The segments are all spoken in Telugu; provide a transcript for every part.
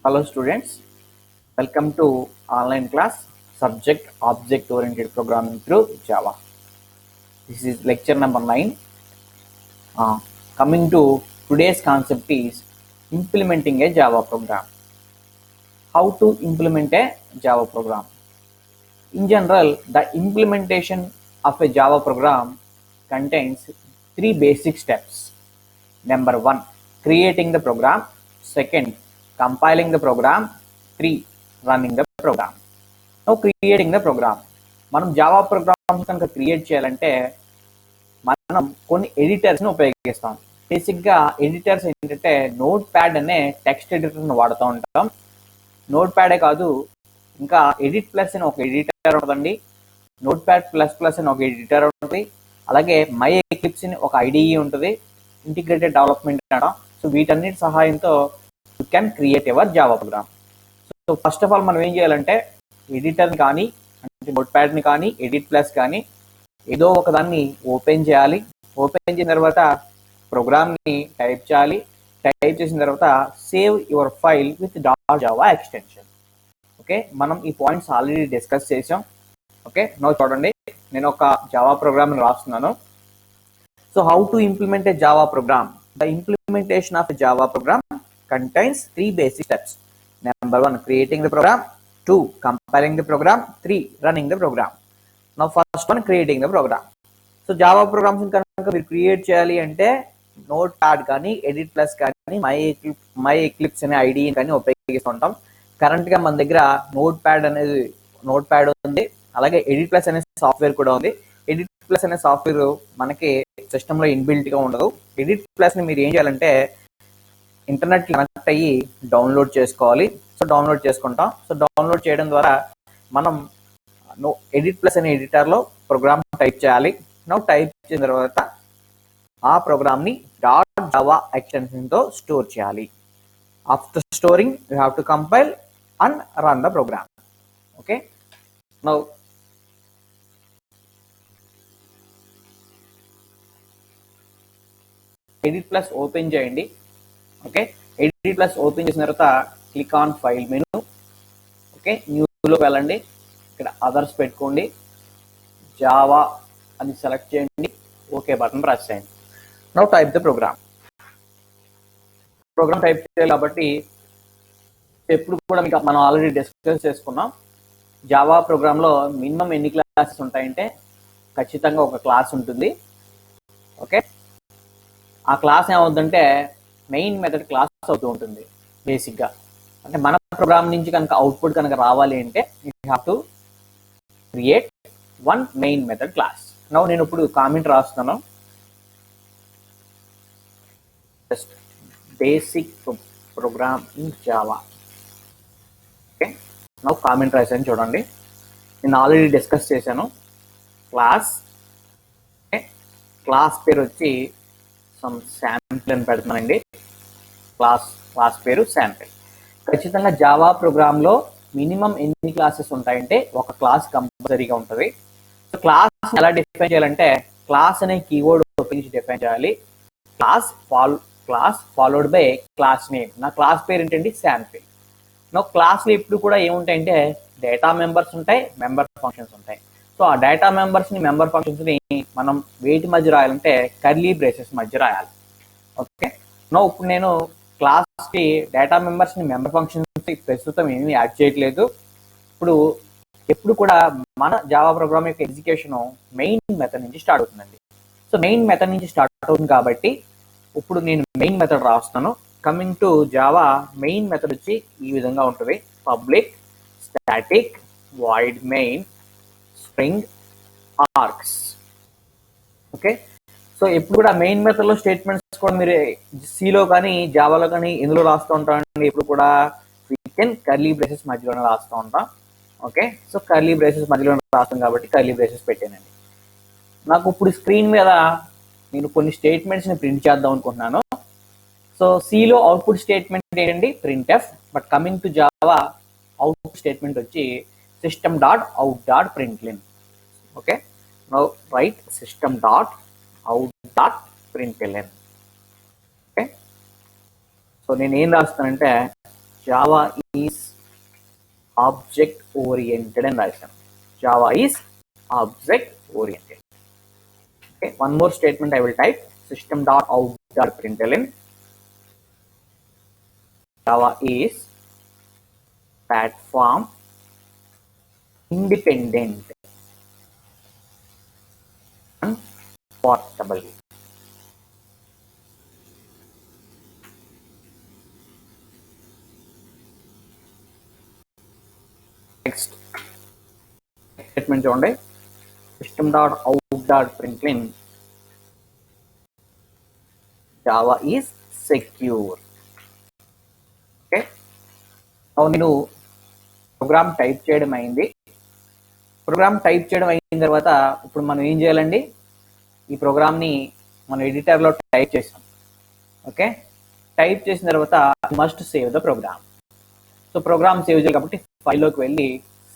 Hello students, welcome to online class subject object oriented programming through Java. This is lecture number 9. Coming to today's concept is implementing a Java program. How to implement a Java program? In general, the implementation of a Java program contains three basic steps. Number 1, creating the program. Second, compiling the program. 3, running the program. Now creating the program. మనం జావా ప్రోగ్రామ్ కనుక క్రియేట్ చేయాలంటే మనం కొన్ని ఎడిటర్స్ని ఉపయోగిస్తాం. బేసిక్గా ఎడిటర్స్ ఏంటంటే నోట్ ప్యాడ్ అనే టెక్స్ట్ ఎడిటర్ని వాడుతూ ఉంటాం. నోట్ ప్యాడే కాదు, ఇంకా ఎడిట్ ప్లస్ అని ఒక ఎడిటర్ ఉంటుందండి, నోట్ ప్యాడ్ ప్లస్ ప్లస్ అని ఒక ఎడిటర్ ఉంటుంది, అలాగే మై ఎక్లిప్స్ అని ఒక ఐడిఈ ఉంటుంది, ఇంటిగ్రేటెడ్ డెవలప్మెంట్ అనడం. సో వీటన్నిటి సహాయంతో you can create ever Java programme. So first of all మనం ఏం చేయాలంటే ఎడిటర్ని కానీ అంటే నోట్ ప్యాడ్ని కానీ ఎడిట్ ప్లస్ కానీ ఏదో ఒకదాన్ని ఓపెన్ చేయాలి. ఓపెన్ చేసిన తర్వాత ప్రోగ్రామ్ని టైప్ చేయాలి. టైప్ చేసిన తర్వాత save your file with .java extension. Okay, మనం ఈ పాయింట్స్ ఆల్రెడీ డిస్కస్ చేసాం. ఓకే, నో చూడండి, నేను ఒక జావా ప్రోగ్రామ్ని రాస్తున్నాను. So how to implement A Java programme? The implementation of a Java programme contains three basic steps. Number 1, creating the program. 2, compiling the program. 3, running the program. Now first one, creating the program. So Java programs కనుక మీరు క్రియేట్ చేయాలి అంటే నోట్ ప్యాడ్ కానీ ఎడిట్ ప్లస్ కానీ మై ఎక్లిప్స్ అనే ఐడి కానీ ఉపయోగిస్తుంటాం. కరెంట్గా మన దగ్గర నోట్ ప్యాడ్ ఉంది, అలాగే ఎడిట్ ప్లస్ అనే సాఫ్ట్వేర్ కూడా ఉంది. ఎడిట్ ప్లస్ అనే సాఫ్ట్వేర్ మనకి సిస్టంలో ఇన్బిల్ట్గా ఉండదు. ఎడిట్ ప్లస్ని మీరు ఏం చేయాలంటే ఇంటర్నెట్ కనెక్ట్ అయ్యి డౌన్లోడ్ చేసుకోవాలి. సో డౌన్లోడ్ చేసుకుంటాం. సో డౌన్లోడ్ చేయడం ద్వారా మనం ఎడిట్ ప్లస్ అనే ఎడిటర్లో ప్రోగ్రామ్ టైప్ చేయాలి. టైప్ చేసిన తర్వాత ఆ ప్రోగ్రామ్ని .java ఎక్స్టెన్షన్తో స్టోర్ చేయాలి. After storing you have to compile and run the program. Okay, now edit plus open చేయండి. ఓకే, ఎడిట్ ప్లస్ ఓపెన్ చేసిన తర్వాత click on file menu. Okay, న్యూలోకి వెళ్ళండి. ఇక్కడ అదర్స్ పెట్టుకోండి, జావా అని సెలెక్ట్ చేయండి, ఓకే బటన్ ప్రెస్ చేయండి. Now type the program. Program type చేయాలి కాబట్టి ఎప్పుడు కూడా మీకు మనం ఆల్రెడీ డిస్కస్ చేసుకున్నాం. జావా ప్రోగ్రాంలో మినిమం ఎన్ని క్లాసెస్ ఉంటాయంటే ఖచ్చితంగా ఒక క్లాస్ ఉంటుంది. ఓకే, ఆ క్లాస్ ఏమవుతుందంటే మెయిన్ మెథడ్ క్లాస్ అవుతూ ఉంటుంది. బేసిక్గా అంటే మన ప్రోగ్రామ్ నుంచి కనుక అవుట్పుట్ కనుక రావాలి అంటే you have to create one main method class. Now నేను ఇప్పుడు కామెంట్ రాస్తున్నాను, just basic program in Java. Okay, now comment రాసాను చూడండి. నేను ఆల్రెడీ డిస్కస్ చేశాను. క్లాస్, క్లాస్ పేరు వచ్చి సమ్ శాంపిల్ అని పెడుతున్నానండి. క్లాస్ పేరు శాంపిల్. ఖచ్చితంగా జావా ప్రోగ్రాంలో మినిమం ఎన్ని క్లాసెస్ ఉంటాయంటే ఒక క్లాస్ కంపల్సరీగా ఉంటుంది. సో క్లాస్ ఎలా డిఫైన్ చేయాలంటే క్లాస్ అనే కీవర్డ్ ఉపయోగించి డిఫైన్ చేయాలి. Class followed by class name. నా క్లాస్ పేరు ఏంటండి? శాంపిల్. నా క్లాస్లో ఇప్పుడు కూడా ఏముంటాయంటే డేటా మెంబర్స్ ఉంటాయి, మెంబర్ ఫంక్షన్స్ ఉంటాయి. సో ఆ డేటా మెంబర్స్ని, మెంబర్ ఫంక్షన్స్ని మనం వేటి మధ్య రాయాలంటే కర్లీ బ్రేసెస్ మధ్య రాయాలి. ఓకే, నో ఇప్పుడు నేను క్లాస్కి డేటా మెంబర్స్ని, మెంబర్ ఫంక్షన్స్ని ప్రస్తుతం ఏమీ యాడ్ చేయట్లేదు. ఎప్పుడు కూడా మన జావా ప్రోగ్రామ్ యొక్క ఎగ్జిక్యూషన్ మెయిన్ మెథడ్ నుంచి స్టార్ట్ అవుతుందండి. సో మెయిన్ మెథడ్ నుంచి స్టార్ట్ అవుతుంది కాబట్టి ఇప్పుడు నేను మెయిన్ మెథడ్ రాస్తాను. Coming to Java, main method వచ్చి ఈ విధంగా ఉంటుంది. Public static void main string arcs. Okay, so ఎప్పుడు కూడా మెయిన్ మెథడ్లో స్టేట్మెంట్స్ కూడా మీరు సిలో కానీ జావాలో కానీ ఎందులో రాస్తూ ఉంటామండి? ఎప్పుడు కూడా వీ కెన్ కర్లీ బ్రేసెస్ మధ్యలోనే రాస్తూ ఉంటాం. ఓకే, సో కర్లీ బ్రేసెస్ మధ్యలోనే రాస్తాం కాబట్టి కర్లీ బ్రేసెస్ పెట్టానండి. నాకు ఇప్పుడు స్క్రీన్ మీద నేను కొన్ని స్టేట్మెంట్స్ని ప్రింట్ చేద్దాం అనుకుంటున్నాను. సో సిలో అవుట్పుట్ స్టేట్మెంట్ ఏంటండి? printf. But coming to Java output statement వచ్చి system.out.println. Okay, now right system.out.println. Okay, so నేను ఏం రాస్తానంటే జావా ఈజ్ ఆబ్జెక్ట్ ఓరియంటెడ్ అని రాశాను. Java is object oriented. Okay, one more statement I will type. System.out.println Java is platform independent and portable. Next statement చూడండి. System.out.println Java is secure. Okay. Now నేను ప్రోగ్రామ్ టైప్ చేయడం అయింది. ప్రోగ్రామ్ టైప్ చేయడం అయిన తర్వాత ఇప్పుడు మనం ఏం చేయాలండి, ఈ ప్రోగ్రామ్ని మనం ఎడిటర్లో టైప్ చేసాం. ఓకే, టైప్ చేసిన తర్వాత must save the program. So program save చేయాలి కాబట్టి ఫైల్లోకి వెళ్ళి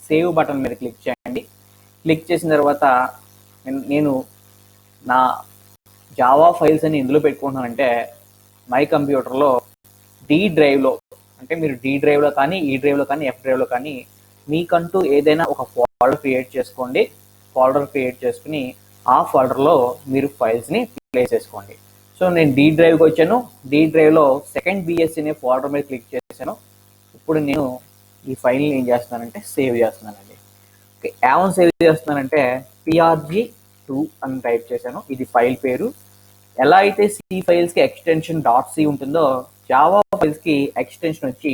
సేవ్ బటన్ మీద క్లిక్ చేయండి. క్లిక్ చేసిన తర్వాత నేను నా జావా ఫైల్స్ అని ఎందులో పెట్టుకుంటున్నానంటే మై కంప్యూటర్లో డి డ్రైవ్లో, అంటే మీరు డి డ్రైవ్లో కానీ ఈ డ్రైవ్లో కానీ ఎఫ్ డ్రైవ్లో కానీ మీకంటూ ఏదైనా ఒక ఫోల్డర్ క్రియేట్ చేసుకోండి. ఫోల్డర్ క్రియేట్ చేసుకుని ఆ ఫోల్డర్లో మీరు ఫైల్స్ని ప్లేస్ చేసుకోండి. సో నేను డి డ్రైవ్కి వచ్చాను. డి డ్రైవ్లో సెకండ్ బిఎస్సి అనే ఫోల్డర్ మీద క్లిక్ చేశాను. ఇప్పుడు నేను ఈ ఫైల్ని ఏం చేస్తున్నానంటే సేవ్ చేస్తున్నానండి. ఓకే, ఏమని సేవ్ చేస్తున్నానంటే PRG2 అని టైప్ చేశాను. ఇది ఫైల్ పేరు. ఎలా అయితే సి ఫైల్స్కి ఎక్స్టెన్షన్ .c ఉంటుందో జావా ఫైల్స్కి ఎక్స్టెన్షన్ వచ్చి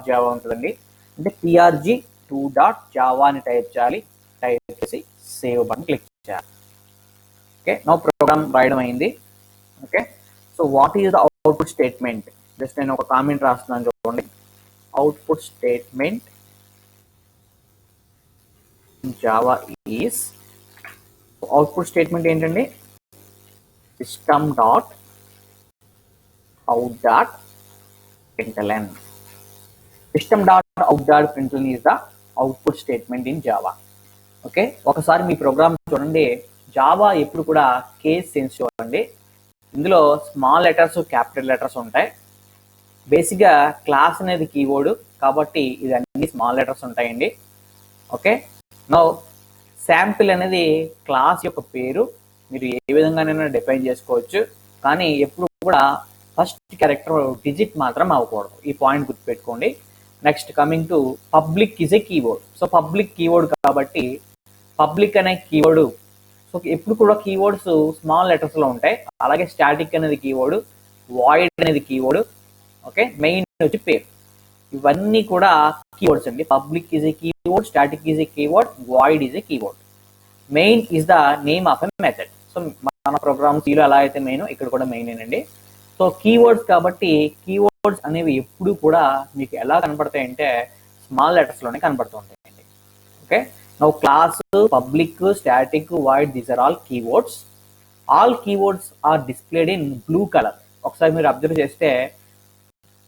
.java ఉంటుందండి. అంటే PRG2.java అని టైప్ చేయాలి. టైప్ చేసి సేవ్ బటన్ క్లిక్ చేయాలి. ఓకే, నా ప్రోగ్రామ్ రాయడం అయింది. Okay, so what is the output statement? Just నేను ఒక కామెంట్ రాస్తున్నాను చూడండి. Output statement Java is, output statement ఏంటండి, system.out.println. system.out.println is the output statement in Java. Okay, ఒకసారి మీ ప్రోగ్రామ్ చూడండి. జావా ఎప్పుడు కూడా కేస్ సెన్సిటివ్ అండి. ఇందులో స్మాల్ లెటర్స్, క్యాపిటల్ లెటర్స్ ఉంటాయి. బేసిక్గా క్లాస్ అనేది కీవర్డ్ కాబట్టి ఇది అన్ని స్మాల్ లెటర్స్ ఉంటాయండి. ఓకే, నో శాంపిల్ అనేది క్లాస్ యొక్క పేరు. మీరు ఏ విధంగానైనా డిఫైన్ చేసుకోవచ్చు, కానీ ఎప్పుడు కూడా ఫస్ట్ క్యారెక్టర్ డిజిట్ మాత్రం అవ్వకూడదు. ఈ పాయింట్ గుర్తుపెట్టుకోండి. Next coming to public is a keyword. So public keyword కాబట్టి పబ్లిక్ అనే కీవర్డ్, సో ఎప్పుడు కూడా కీవర్డ్స్ స్మాల్ లెటర్స్లో ఉంటాయి. అలాగే స్టాటిక్ అనేది కీవర్డ్, వాయిడ్ అనేది కీవర్డ్. ఓకే, మెయిన్ వచ్చి పేరు. ఇవన్నీ కూడా కీవర్డ్స్ అండి. Public is a keyword, static is a keyword, void is a keyword. Main is the name of a method. So మన ప్రోగ్రామ్స్లో ఎలా అయితే మెయిన్, ఇక్కడ కూడా మెయిన్ ఏనండి. సో కీవర్డ్స్ కాబట్టి కీవర్డ్స్ అనేవి ఎప్పుడు కూడా మీకు ఎలా కనపడతాయంటే స్మాల్ లెటర్స్లోనే కనపడుతూ ఉంటాయండి. Okay, now class, public, static, void, these are all keywords. All keywords are displayed in blue colour. ఒకసారి మీరు అబ్జర్వ్ చేస్తే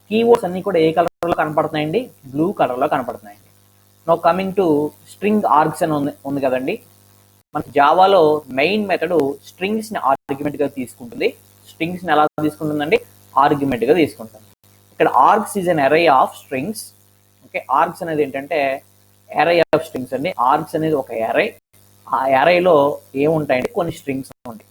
కీవర్డ్స్ అన్ని కూడా ఏ కలర్లో కనపడుతున్నాయండి, బ్లూ కలర్లో కనపడుతున్నాయండి. Now coming to string args అని ఉంది కదండి. మన జావాలో మెయిన్ మెథడ్ స్ట్రింగ్స్ని ఆర్గ్యుమెంట్గా తీసుకుంటుంది. స్ట్రింగ్స్ని ఎలా తీసుకుంటుందండి, ఆర్గ్యుమెంట్గా తీసుకుంటుంది. ఇక్కడ ఆర్గ్స్ ఈజ్ అన్ అరే ఆఫ్ స్ట్రింగ్స్. ఓకే, ఆర్గ్స్ అనేది ఏంటంటే అరే ఆఫ్ స్ట్రింగ్స్ అండి. ఆర్గ్స్ అనేది ఒక అరే. ఆ అరేలో ఏముంటాయండి, కొన్ని స్ట్రింగ్స్ ఉంటాయి.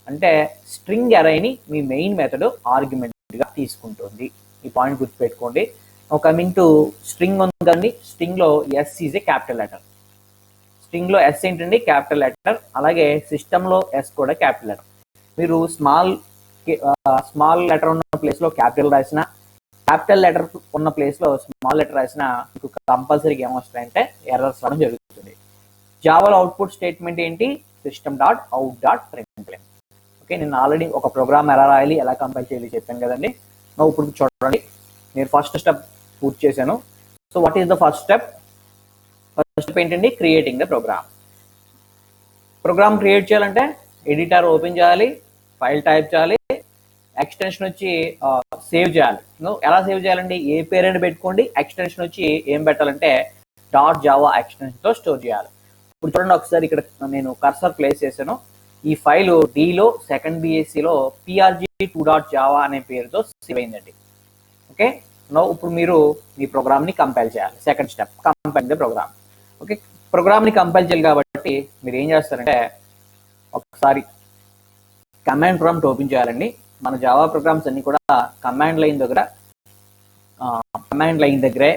అంటే స్ట్రింగ్ అరేని మీ మెయిన్ మెథడ్ ఆర్గ్యుమెంట్గా తీసుకుంటుంది. ఈ పాయింట్ గుర్తుపెట్టుకోండి. కమింగ్ టు స్ట్రింగ్ ఉంది కదండి. స్ట్రింగ్లో S is a capital letter. స్ట్రింగ్లో ఎస్ ఏంటండి, క్యాపిటల్ లెటర్. అలాగే సిస్టంలో ఎస్ కూడా క్యాపిటల్ లెటర్. మీరు స్మాల్ లెటర్ ఉన్న ప్లేస్లో క్యాపిటల్ రాసిన, క్యాపిటల్ లెటర్ ఉన్న ప్లేస్లో స్మాల్ లెటర్ రాసిన మీకు కంపల్సరీగా ఏమొస్తాయంటే ఎర్రర్స్ రావడం జరుగుతుంది. జావాలో అవుట్పుట్ స్టేట్మెంట్ ఏంటి, system.out.println. ఓకే, నేను ఆల్రెడీ ఒక ప్రోగ్రామ్ ఎలా రాయాలి, ఎలా కంపైల్ చేయాలి చెప్పాను కదండి. ఇప్పుడు చూడండి, నేను ఫస్ట్ స్టెప్ పూర్తి చేశాను. So what is the first step? First step ఏంటండి, creating the program. Program create చేయాలంటే ఎడిటర్ ఓపెన్ చేయాలి, ఫైల్ టైప్ చేయాలి, ఎక్స్టెన్షన్ వచ్చి సేవ్ చేయాలి. ఎలా సేవ్ చేయాలండి, ఏ పేరెంట్ పెట్టుకోండి, ఎక్స్టెన్షన్ వచ్చి ఏం పెట్టాలంటే .java ఎక్స్టెన్షన్తో స్టోర్ చేయాలి. ఇప్పుడు చూడండి ఒకసారి, ఇక్కడ నేను కర్సర్ ప్లేస్ చేశాను. ఈ ఫైల్ డీలో సెకండ్ బిఎస్సిలో PRG2.java అనే పేరుతో సేవ్ అయిందండి. ఓకే, ఇప్పుడు మీరు మీ ప్రోగ్రామ్ని కంపైల్ చేయాలి. Second step compile the program. Okay, ప్రోగ్రామ్ని కంపైల్ చేయాలి కాబట్టి మీరు ఏం చేస్తారంటే ఒకసారి కమాండ్ ప్రాంప్ట్ ఓపెన్ చేయాలండి. మన జావా ప్రోగ్రామ్స్ అన్ని కూడా కమాండ్ లైన్ దగ్గరే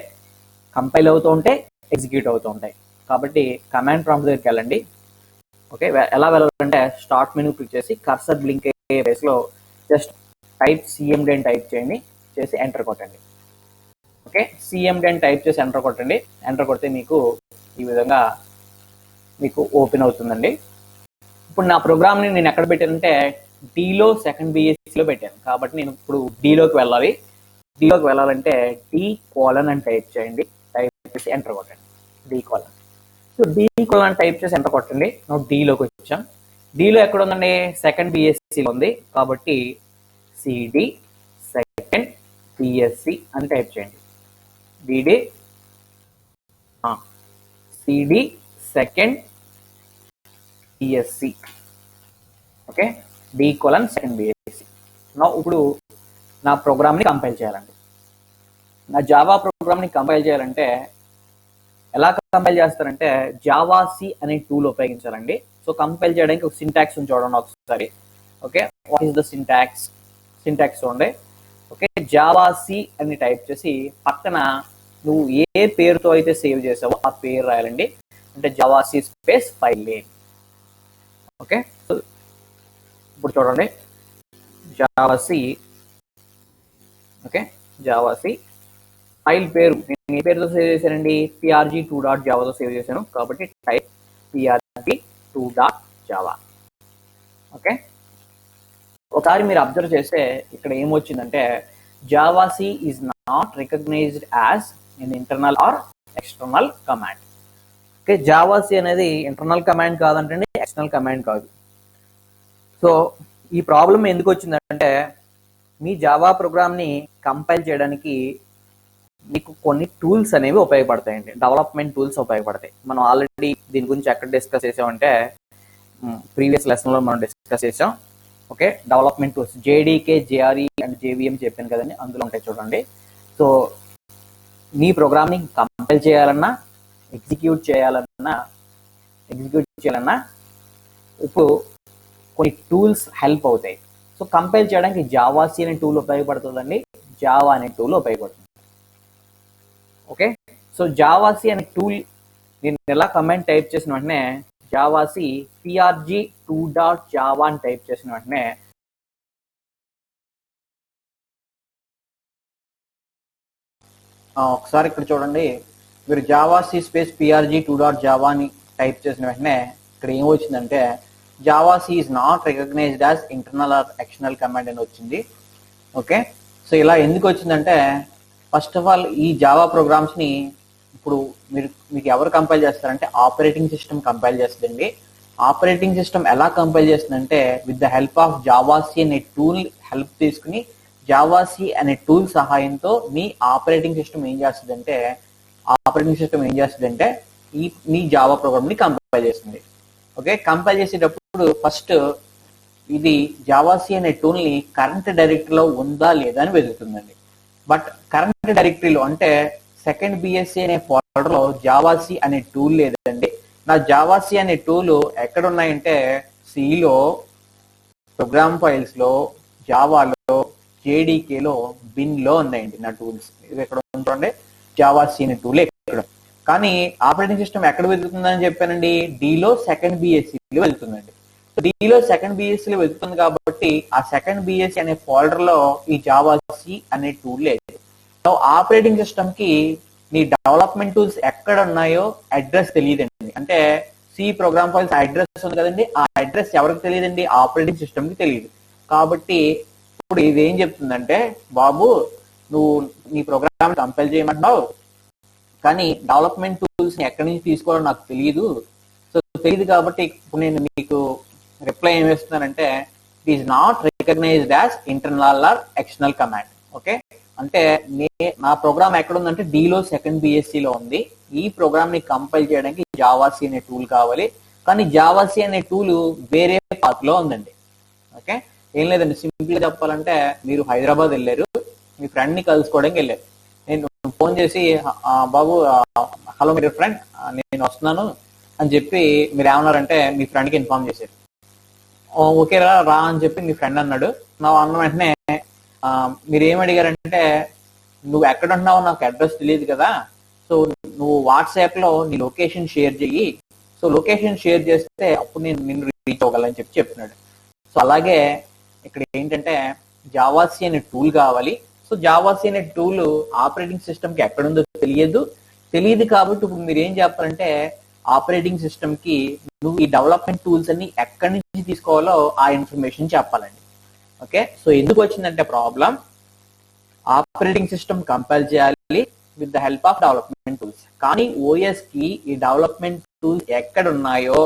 కంపైల్ అవుతూ ఉంటాయి, ఎగ్జిక్యూట్ అవుతూ ఉంటాయి. కాబట్టి కమాండ్ ప్రాంప్ట్ దగ్గరికి వెళ్ళండి. ఓకే, ఎలా వెళ్ళాలంటే స్టార్ట్ మెనూ క్లిక్ చేసి కర్సర్ బ్లింక్ అయ్యే ప్లేస్లో జస్ట్ టైప్ సిఎండి అని టైప్ చేయండి, చేసి ఎంటర్ కొట్టండి. ఓకే, సిఎండి అని టైప్ చేసి ఎంటర్ కొట్టండి. ఎంటర్ కొడితే మీకు ఈ విధంగా మీకు ఓపెన్ అవుతుందండి. ఇప్పుడు నా ప్రోగ్రామ్ని నేను ఎక్కడ పెట్టానంటే డీలో సెకండ్ బిఎస్సిలో పెట్టాను. కాబట్టి నేను ఇప్పుడు డీలోకి వెళ్ళాలి. డీలోకి వెళ్ళాలంటే డి కోలన్ అని టైప్ చేయండి, టైప్ చేసి ఎంటర్ కొట్టండి. D colon. So D colon type చేసి ఎంటర్ కొట్టండి. నేను డీలోకి వచ్చాం. డీలో ఎక్కడ ఉందండి? సెకండ్ బిఎస్సిలో ఉంది. కాబట్టి సిడి సెకండ్ బిఎస్సి అని టైప్ చేయండి. DD CD second BSc. Okay, D colon second BSc. ఇప్పుడు నా ప్రోగ్రామ్ని కంపైల్ చేయాలండి. నా జావా ప్రోగ్రామ్ని కంపైల్ చేయాలంటే ఎలా కంపైల్ చేస్తారంటే జావాసి అనే టూల్ ఉపయోగించాలండి. సో కంపైల్ చేయడానికి ఒక సింటాక్స్ చూడండి ఒకసారి. Okay, what is the syntax? Syntax చూడండి. ఓకే, జావాసి అని టైప్ చేసి పక్కన నువ్వు ఏ పేరుతో అయితే సేవ్ చేసావో ఆ పేరు రాయాలండి. అంటే జావాసి space file name. Okay, so ఇప్పుడు చూడండి జావాసి. ఓకే, జావాసి ఫైల్ పేరు నేను ఏ పేరుతో సేవ్ చేశానండి? prg2.javaతో సేవ్ చేశాను. కాబట్టి టైప్ prg2.java. ఓకే, ఒకసారి మీరు అబ్జర్వ్ చేస్తే ఇక్కడ ఏమొచ్చిందంటే javac is not recognized as in internal or external command. Okay, javac అనేది ఇంటర్నల్ కమాండ్ కాదంటే ఎక్స్టర్నల్ కమాండ్ కాదు. సో ఈ ప్రాబ్లం ఎందుకు వచ్చిందంటే మీ జావా ప్రోగ్రామ్ని కంపైల్ చేయడానికి మీకు కొన్ని టూల్స్ అనేవి ఉపయోగపడతాయండి. డెవలప్మెంట్ టూల్స్ ఉపయోగపడతాయి. మనం ఆల్రెడీ దీని గురించి ఎక్కడ డిస్కస్ చేసామంటే ప్రీవియస్ లెసన్లో మనం డిస్కస్ చేసాం. Okay, development tools JDK, JRE and JVM చెప్పాను కదండి, అందులో ఉంటాయి చూడండి. సో మీ ప్రోగ్రామ్ని కంపైల్ చేయాలన్నా ఎగ్జిక్యూట్ చేయాలన్నా ఇప్పుడు కొన్ని టూల్స్ హెల్ప్ అవుతాయి. సో కంపైల్ చేయడానికి జావాసి అనే టూల్ ఉపయోగపడుతుందండి, జావా అనే టూల్ ఉపయోగపడుతుంది. ఓకే, సో జావాసి అనే టూల్ నేను ఎలా కమాండ్ టైప్ చేసిన వెంటనే జావాసి prg2.java అని టైప్ చేసిన వెంటనే ఒకసారి ఇక్కడ చూడండి. మీరు జావాసి స్పేస్ prg2.java అని టైప్ చేసిన వెంటనే ఇక్కడ ఏం వచ్చిందంటే javac is not recognized as internal or external command అని వచ్చింది. ఓకే, సో ఇలా ఎందుకు వచ్చిందంటే ఫస్ట్ ఆఫ్ ఆల్ ఈ జావా ప్రోగ్రామ్స్ని ఇప్పుడు మీకు ఎవరు కంపైల్ చేస్తారంటే ఆపరేటింగ్ సిస్టమ్ కంపైల్ చేస్తుందండి. ఆపరేటింగ్ సిస్టమ్ ఎలా కంపైల్ చేస్తుందంటే with the help of javac అనే టూల్ హెల్ప్ తీసుకుని జావాసి అనే టూల్ సహాయంతో మీ ఆపరేటింగ్ సిస్టమ్ ఏం చేస్తుందంటే మీ జావా ప్రోగ్రామ్ని కంపైల్ చేస్తుంది. ఓకే, కంపైల్ చేసేటప్పుడు ఫస్ట్ ఇది జావాసి అనే టూల్ని కరెంట్ డైరెక్టరీలో ఉందా లేదా అని వెతుకుతుందండి. బట్ కరెంట్ డైరెక్టరీలో అంటే సెకండ్ బిఎస్సి అనే ఫోల్డర్లో జావాసి అనే టూల్ లేదండి. నా జావాసి అనే టూల్ ఎక్కడ ఉన్నాయంటే సిలో, ప్రోగ్రామ్ ఫైల్స్లో, జావాలో, జేడీకేలో, బిన్లో ఉన్నాయండి నా టూల్స్. ఇది ఎక్కడ ఉంటుండే జావాసి అనే టూల్ ఎక్కడ. కానీ ఆపరేటింగ్ సిస్టమ్ ఎక్కడ వెతుకుతుందని చెప్పానండి? డీలో సెకండ్ బిఎస్సిలో వెళ్తుందండి. డీలో సెకండ్ బిఎస్సిలో వెతుకుతుంది కాబట్టి ఆ సెకండ్ బిఎస్సి అనే ఫోల్డర్లో ఈ జావాసి అనే టూల్ లేదు. ఆపరేటింగ్ సిస్టమ్ కి నీ డెవలప్మెంట్ టూల్స్ ఎక్కడ ఉన్నాయో అడ్రస్ తెలియదండి. అంటే సి ప్రోగ్రామ్ ఫైల్స్ అడ్రస్ ఉంది కదండి, ఆ అడ్రస్ ఎవరికి తెలియదండి? ఆపరేటింగ్ సిస్టమ్ కి తెలియదు. కాబట్టి ఇప్పుడు ఇది ఏం చెప్తుందంటే బాబు నువ్వు నీ ప్రోగ్రామ్ కంపైల్ చేయమంటావు కానీ డెవలప్మెంట్ టూల్స్ ని ఎక్కడి నుంచి తీసుకోవాలో నాకు తెలియదు. సో తెలియదు కాబట్టి ఇప్పుడు నేను మీకు రిప్లై ఏం వేస్తున్నానంటే it is not recognized as internal or external command. Okay, అంటే నా ప్రోగ్రామ్ ఎక్కడ ఉందంటే డీలో సెకండ్ బిఎస్సిలో ఉంది. ఈ ప్రోగ్రామ్ ని కంపైల్ చేయడానికి జావాసి అనే టూల్ కావాలి. కానీ జావాసి అనే టూల్ వేరే పాత్ లో ఉందండి. ఓకే, ఏం లేదండి, సింపుల్ గా చెప్పాలంటే మీరు హైదరాబాద్ వెళ్ళారు, మీ ఫ్రెండ్ ని కలుసుకోవడానికి వెళ్ళారు. నేను ఫోన్ చేసి బాబు హలో మీ ఫ్రెండ్ నేను వస్తున్నాను అని చెప్పి మీరు ఏమన్నారంటే మీ ఫ్రెండ్కి ఇన్ఫార్మ్ చేశారు. ఓకే రా అని చెప్పి మీ ఫ్రెండ్ అన్నాడు. నా అన్న వెంటనే మీరు ఏం అడిగారంటే నువ్వు ఎక్కడ ఉంటున్నావు నాకు అడ్రస్ తెలియదు కదా, సో నువ్వు వాట్సాప్లో నీ లొకేషన్ షేర్ చెయ్యి, సో లొకేషన్ షేర్ చేస్తే అప్పుడు నేను నిన్ను రీచ్ అవ్వగలని చెప్పి చెప్తున్నాడు. సో అలాగే ఇక్కడ ఏంటంటే జావాసీ అనే టూల్ కావాలి. సో జావాసీ అనే టూల్ ఆపరేటింగ్ సిస్టమ్కి ఎక్కడుందో తెలియదు కాబట్టి ఇప్పుడు మీరు ఏం చెప్పాలంటే ఆపరేటింగ్ సిస్టమ్కి నువ్వు ఈ డెవలప్మెంట్ టూల్స్ అన్ని ఎక్కడి నుంచి తీసుకోవాలో ఆ ఇన్ఫర్మేషన్ చెప్పాలండి. ఓకే, సో ఎందుకు వచ్చిందంటే ప్రాబ్లం ఆపరేటింగ్ సిస్టమ్ కంపైల్ చేయాలి with the help of development tools, కానీ ఓఎస్ కి ఈ డెవలప్మెంట్ టూల్స్ ఎక్కడ ఉన్నాయో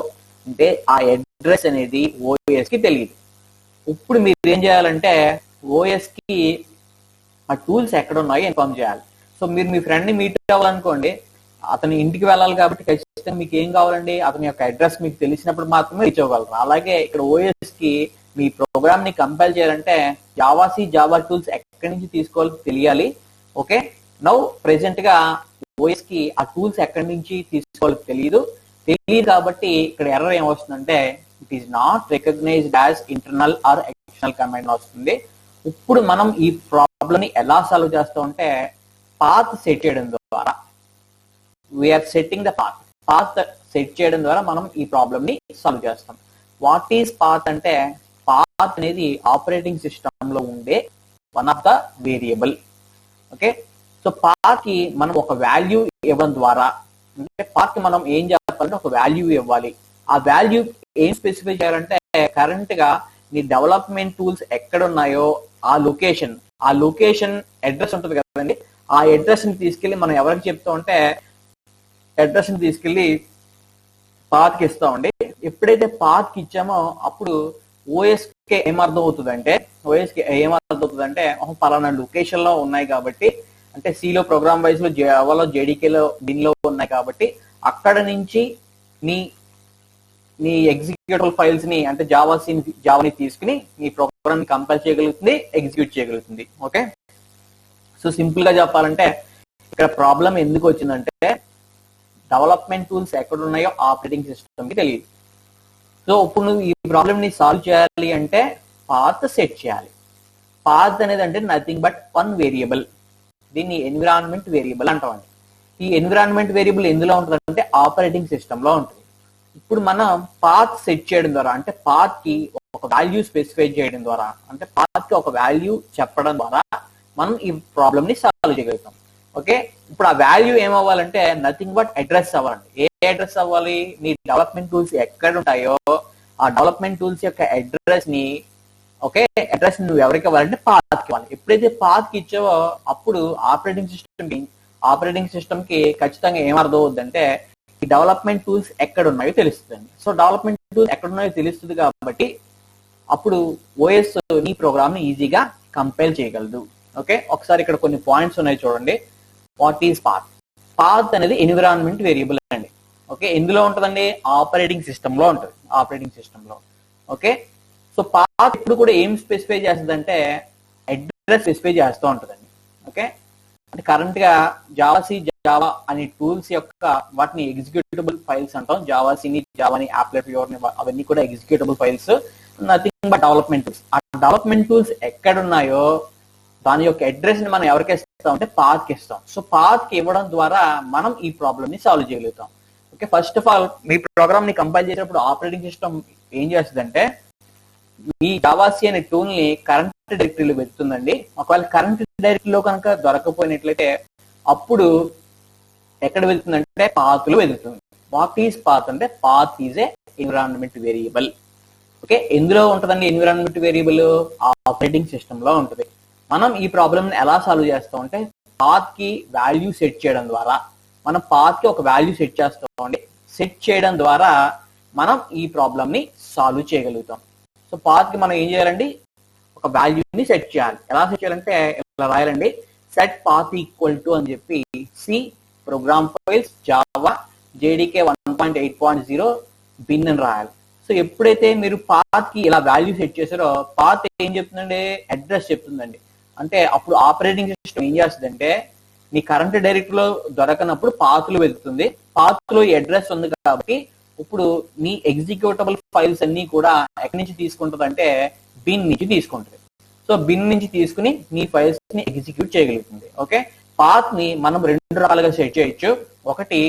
అంటే ఆ అడ్రస్ అనేది ఓఎస్ కి తెలియదు. ఇప్పుడు మీరు ఏం చేయాలంటే ఓఎస్ కి ఆ టూల్స్ ఎక్కడ ఉన్నాయో ఇన్ఫార్మ్ చేయాలి. సో మీరు మీ ఫ్రెండ్ ని మీట్ అవ్వాలనుకోండి, అతని ఇంటికి వెళ్ళాలి కాబట్టి ఖచ్చితంగా మీకు ఏం కావాలండి, అతని యొక్క అడ్రస్ మీకు తెలిసినప్పుడు మాత్రమే రీచ్ అవ్వగలరు. అలాగే ఇక్కడ ఓఎస్ కి మీ ప్రోగ్రామ్ ని కంపైల్ చేయాలంటే జావా టూల్స్ ఎక్కడి నుంచి తీసుకోవాలో తెలియాలి. ఓకే, నౌ ప్రెసెంట్ గా ఓఎస్ కి ఆ టూల్స్ ఎక్కడి నుంచి తీసుకోవాలో తెలియదు కాబట్టి ఇక్కడ ఎర్రర్ ఏమొస్తుందంటే it is not recognized as internal or external command వస్తుంది. ఇప్పుడు మనం ఈ ప్రాబ్లమ్ ని ఎలా సాల్వ్ చేస్తామంటే పాత్ సెట్ చేయడం ద్వారా, we're setting the path set చేయడం ద్వారా మనం ఈ ప్రాబ్లమ్ ని సాల్వ్ చేస్తాం. వాట్ ఈస్ పాత్ అంటే పాత్ అనేది ఆపరేటింగ్ సిస్టమ్ లో ఉండే one of the variable. Okay, so path కి మనం ఒక వాల్యూ ఇవ్వడం ద్వారా, అంటే పాత్ కి మనం ఏం చెప్పాలంటే ఒక వాల్యూ ఇవ్వాలి. ఆ వాల్యూ ఏం స్పెసిఫై చేయాలంటే కరెంట్ గా నీ డెవలప్మెంట్ టూల్స్ ఎక్కడ ఉన్నాయో ఆ లొకేషన్ అడ్రస్ ఉంటుంది కదండి, ఆ అడ్రస్ ని తీసుకెళ్లి మనం ఎవరికి చెప్తామంటే అడ్రస్ ని తీసుకెళ్లి పాత్ కి ఇస్తామండి. ఎప్పుడైతే పాత్ కి ఇచ్చామో అప్పుడు ఓఎస్ కి ఏమర్థం అవుతుందంటే పలానా లొకేషన్ లో ఉన్నాయి కాబట్టి, అంటే సిలో ప్రోగ్రామ్ వైజ్ లో జావాలో జేడీకేలో దీనిలో ఉన్నాయి కాబట్టి అక్కడ నుంచి నీ ఎగ్జిక్యూటబుల్ ఫైల్స్ ని అంటే జావాని తీసుకుని నీ ప్రోగ్రామ్ ని కంపైల్ చేయగలుగుతుంది, ఎగ్జిక్యూట్ చేయగలుగుతుంది. ఓకే, సో సింపుల్ గా చెప్పాలంటే ఇక్కడ ప్రాబ్లం ఎందుకు వచ్చిందంటే డెవలప్మెంట్ టూల్స్ ఎక్కడ ఉన్నాయో ఆపరేటింగ్ సిస్టమ్ కి తెలియదు. సో ఇప్పుడు నువ్వు ఈ ప్రాబ్లమ్ ని సాల్వ్ చేయాలి అంటే పాత్ సెట్ చేయాలి. పాత్ అనేది అంటే నథింగ్ బట్ వన్ వేరియబుల్, దీన్ని ఎన్విరాన్మెంట్ వేరియబుల్ అంటామండి. ఈ ఎన్విరాన్మెంట్ వేరియబుల్ ఎందులో ఉంటుంది అంటే ఆపరేటింగ్ సిస్టమ్ లో ఉంటుంది. ఇప్పుడు మనం పాత్ సెట్ చేయడం ద్వారా, అంటే పాత్ కి ఒక వాల్యూ స్పెసిఫై చేయడం ద్వారా, అంటే పాత్ కి ఒక వాల్యూ చెప్పడం ద్వారా మనం ఈ ప్రాబ్లమ్ ని సాల్వ్ చేయగలుగుతాం. ఓకే, ఇప్పుడు ఆ వాల్యూ ఏమవ్వాలంటే నథింగ్ బట్ అడ్రస్ అవ్వాలండి. ఏ అడ్రస్ అవ్వాలి, నీ డెవలప్మెంట్ టూల్స్ ఎక్కడ ఉంటాయో ఆ డెవలప్మెంట్ టూల్స్ యొక్క అడ్రస్ ని, ఓకే, అడ్రస్ నువ్వు ఎవరికి ఇవ్వాలంటే పాత్ కి ఇవ్వాలి. ఎప్పుడైతే పాత్ కి ఇచ్చావో అప్పుడు ఆపరేటింగ్ సిస్టమ్ కి ఖచ్చితంగా ఏమర్థం అవుతుందంటే ఈ డెవలప్మెంట్ టూల్స్ ఎక్కడ ఉన్నాయో తెలుస్తుంది. సో డెవలప్మెంట్ టూల్స్ ఎక్కడ ఉన్నాయో తెలుస్తుంది కాబట్టి అప్పుడు ఓఎస్ నీ ప్రోగ్రామ్ ని ఈజీగా కంపైల్ చేయగలదు. ఓకే, ఒకసారి ఇక్కడ కొన్ని పాయింట్స్ ఉన్నాయి చూడండి. What is path? పాత్ అనేది ఎన్విరాన్మెంట్ వేరియబుల్ అండి. ఓకే, ఎందులో ఉంటుందండి? ఆపరేటింగ్ సిస్టమ్ లో ఉంటుంది. ఓకే, సో పాత్ ఇప్పుడు కూడా ఏం స్పెసిఫై చేస్తుంది అంటే అడ్రస్ స్పెసిఫై చేస్తూ ఉంటుందండి. ఓకే, అంటే కరెంట్ గా జావా అనే టూల్స్ యొక్క వాటిని ఎగ్జిక్యూటబుల్ ఫైల్స్ అంటాం. జావాని యాప్లెట్ అవన్నీ కూడా executable files, nothing but development tools. ఆ డెవలప్మెంట్ టూల్స్ ఎక్కడ ఉన్నాయో దాని యొక్క అడ్రస్ ని మనం ఎవరికి ఇస్తాం అంటే పాత్ కి ఇస్తాం. సో పాత్ కి ఇవ్వడం ద్వారా మనం ఈ ప్రాబ్లమ్ ని సాల్వ్ చేయగలుగుతాం. ఓకే, ఫస్ట్ ఆఫ్ ఆల్ మీ ప్రోగ్రామ్ ని కంపైల్ చేసేటప్పుడు ఆపరేటింగ్ సిస్టమ్ ఏం చేస్తుందంటే మీ జావాసీ అనే టూల్ ని కరెంట్ డైరెక్టరీలో వెతుకుతుందండి. ఒకవేళ కరెంట్ డైరెక్టరీలో కనుక దొరకపోయినట్లయితే అప్పుడు ఎక్కడ వెళ్తుందంటే పాత్ లో వెళ్తుంది. వాట్ ఈస్ పాత్ అంటే path is a environment variable. Okay, ఎందులో ఉంటుందండి ఎన్విరాన్మెంట్ వేరియబుల్? ఆపరేటింగ్ సిస్టమ్ లో ఉంటుంది. మనం ఈ ప్రాబ్లమ్ ని ఎలా సాల్వ్ చేస్తాం అంటే పాత్ కి వాల్యూ సెట్ చేయడం ద్వారా, మనం పాత్ కి ఒక వాల్యూ సెట్ చేస్తామండి. సెట్ చేయడం ద్వారా మనం ఈ ప్రాబ్లమ్ ని సాల్వ్ చేయగలుగుతాం. సో పాత్ కి మనం ఏం చేయాలండి? ఒక వాల్యూని సెట్ చేయాలి. ఎలా సెట్ చేయాలంటే ఇలా రాయాలండి, సెట్ పాత్ ఈక్వల్ టు అని చెప్పి C program files Java JDK 1.8.0 bin అని రాయాలి. సో ఎప్పుడైతే మీరు పాత్ కి ఇలా వాల్యూ సెట్ చేశారో పాత్ ఏం చెప్తుందండి? అడ్రస్ చెప్తుందండి. అంటే అప్పుడు ఆపరేటింగ్ సిస్టమ్ ఏం చేస్తుందంటే మీ కరెంట్ డైరెక్టరీలో దొరకనప్పుడు పాత్లో వెతుకుతుంది. పాత్లో ఈ అడ్రస్ ఉంది కాబట్టి ఇప్పుడు మీ ఎగ్జిక్యూటబుల్ ఫైల్స్ అన్ని కూడా ఎక్కడి నుంచి తీసుకుంటుంది అంటే బిన్ నుంచి తీసుకుంటుంది. సో బిన్ నుంచి తీసుకుని మీ ఫైల్స్ ని ఎగ్జిక్యూట్ చేయగలుగుతుంది. ఓకే, పాత్ ని మనం రెండు రకాలుగా సెట్ చేయొచ్చు. ఒకటి